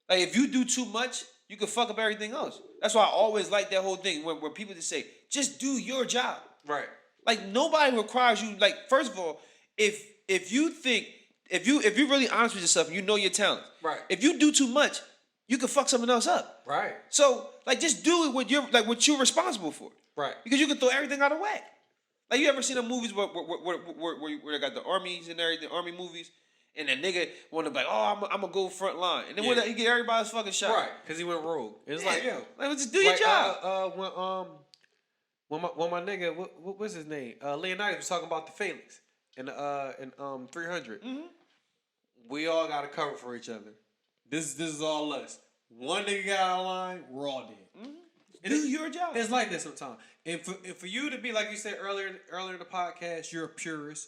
Speaker 2: Like if you do too much, you can fuck up everything else. That's why I always like that whole thing where people just say, just do your job.
Speaker 3: Right.
Speaker 2: Like nobody requires you. Like first of all, if you think if you're really honest with yourself and you know your talent,
Speaker 3: right.
Speaker 2: If you do too much, you can fuck something else up.
Speaker 3: Right.
Speaker 2: So like just do it what you're responsible for.
Speaker 3: Right.
Speaker 2: Because you can throw everything out of whack. Like you ever seen the movies where they got the armies and everything, army movies, and that nigga want to be like, oh, I'm gonna go front line, and then when he get everybody's fucking shot,
Speaker 3: right? Because he went rogue. It's like, yo,
Speaker 2: just do your job.
Speaker 3: When my nigga, what's his name? Leonidas was talking about the Felix in 300.
Speaker 2: Mm-hmm.
Speaker 3: We all got to cover for each other. This is all us. One nigga got out of line, we're all dead.
Speaker 2: Mm-hmm. Do your job.
Speaker 3: It's like that sometimes. And for you to be, like you said earlier in the podcast, you're a purist.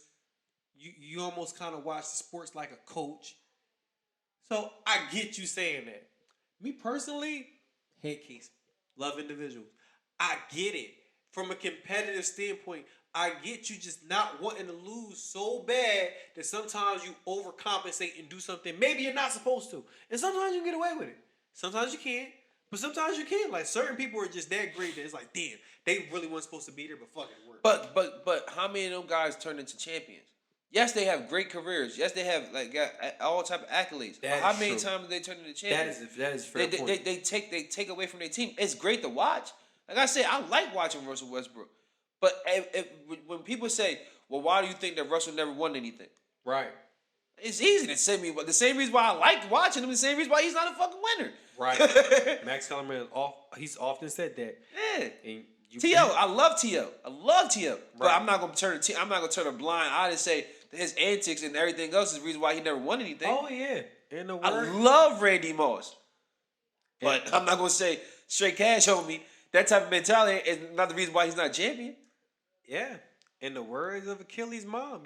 Speaker 3: You almost kind of watch the sports like a coach. So I get you saying that. Me personally, head case, love individuals. I get it. From a competitive standpoint, I get you just not wanting to lose so bad that sometimes you overcompensate and do something maybe you're not supposed to. And sometimes you can get away with it. Sometimes you can't. But sometimes you can. Like certain people are just that great that it's like, damn, they really weren't supposed to be there, but fuck it worked.
Speaker 2: But how many of them guys turned into champions? Yes, they have great careers. Yes, they have got all type of accolades. But how many times did they turn into champions?
Speaker 3: That is fair point.
Speaker 2: They take away from their team. It's great to watch. Like I said, I like watching Russell Westbrook. But when people say, well, why do you think that Russell never won anything?
Speaker 3: Right.
Speaker 2: It's easy to say me, but the same reason why I like watching him, the same reason why he's not a fucking winner.
Speaker 3: Right. Max Kellerman, he's often said that.
Speaker 2: Yeah.
Speaker 3: And
Speaker 2: T.O., I love T.O. But I'm not gonna turn a blind eye and say that his antics and everything else is the reason why he never won anything.
Speaker 3: Oh yeah.
Speaker 2: I love Randy Moss. But I'm not gonna say straight cash, homie. That type of mentality is not the reason why he's not champion.
Speaker 3: Yeah. In the words of Achilles' mom,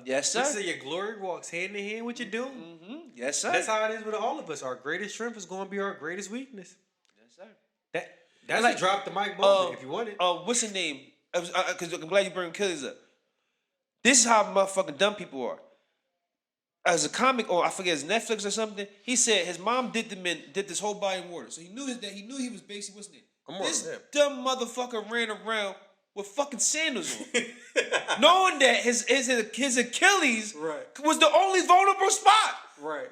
Speaker 2: yes, sir.
Speaker 3: Your glory walks hand in hand with your doom.
Speaker 2: Mm-hmm. Yes, sir.
Speaker 3: That's how it is with all of us. Our greatest strength is going to be our greatest weakness.
Speaker 2: Yes, sir.
Speaker 3: That's like drop the mic moment if you want it.
Speaker 2: What's the name? Because I'm glad you bring Achilles up. This is how motherfucking dumb people are. As a comic, or I forget, it's Netflix or something. He said his mom dipped this whole body in water, so he knew he was basically what's his name. This dumb motherfucker ran around with fucking sandals on, knowing that his Achilles was the only vulnerable spot.
Speaker 3: Right.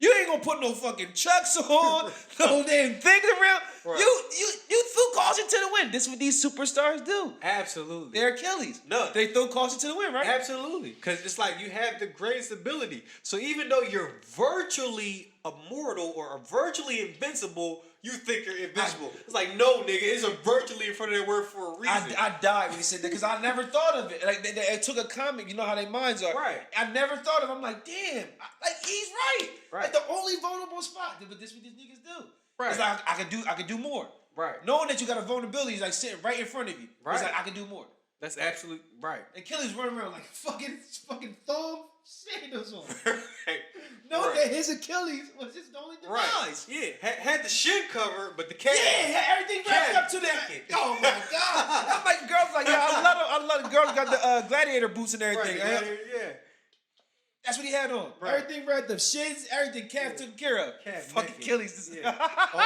Speaker 2: You ain't gonna put no fucking chucks on, no damn things around.
Speaker 1: Right.
Speaker 2: You threw caution to the wind. This is what these superstars do.
Speaker 1: Absolutely.
Speaker 2: They're Achilles.
Speaker 1: No.
Speaker 2: They throw caution to the wind, right?
Speaker 1: Absolutely. Because it's like you have the greatest ability. So even though you're virtually immortal or virtually invincible, you think you're invincible. It's like, no, nigga, it's a virtually in front of that word for a reason.
Speaker 2: I died when he said that because I never thought of it. Like they took a comic, you know how their minds are.
Speaker 1: Right.
Speaker 2: I never thought of it. I'm like, damn, like he's right.
Speaker 1: Right.
Speaker 2: Like the only vulnerable spot. But this is what these niggas do.
Speaker 1: Right.
Speaker 2: It's like I could do more.
Speaker 1: Right.
Speaker 2: Knowing that you got a vulnerability is like sitting right in front of you.
Speaker 1: Right.
Speaker 2: It's like I can do more.
Speaker 1: That's absolutely right.
Speaker 2: And Achilles running around like fucking thumb sandals on.
Speaker 1: Right.
Speaker 2: Knowing
Speaker 1: Right.
Speaker 2: that his Achilles was his only
Speaker 1: Right.
Speaker 2: demise.
Speaker 1: Yeah. Had the shin covered, but the cat.
Speaker 2: Yeah, everything wrapped up to that. Oh my god! I'm like girls like I love the girls got the gladiator boots and everything.
Speaker 1: Right. Yeah.
Speaker 2: That's what he had on.
Speaker 1: Right.
Speaker 2: Everything wrapped up, shins, everything. Calf taken care of.
Speaker 1: Calf
Speaker 2: Fucking
Speaker 1: naked.
Speaker 2: Achilles.
Speaker 1: Yeah. All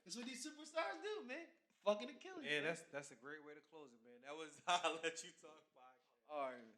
Speaker 2: That's what these superstars do, man. Fucking Achilles.
Speaker 1: Yeah, that's a great way to close it, man. That was I'll let you talk. Bye.
Speaker 2: All right.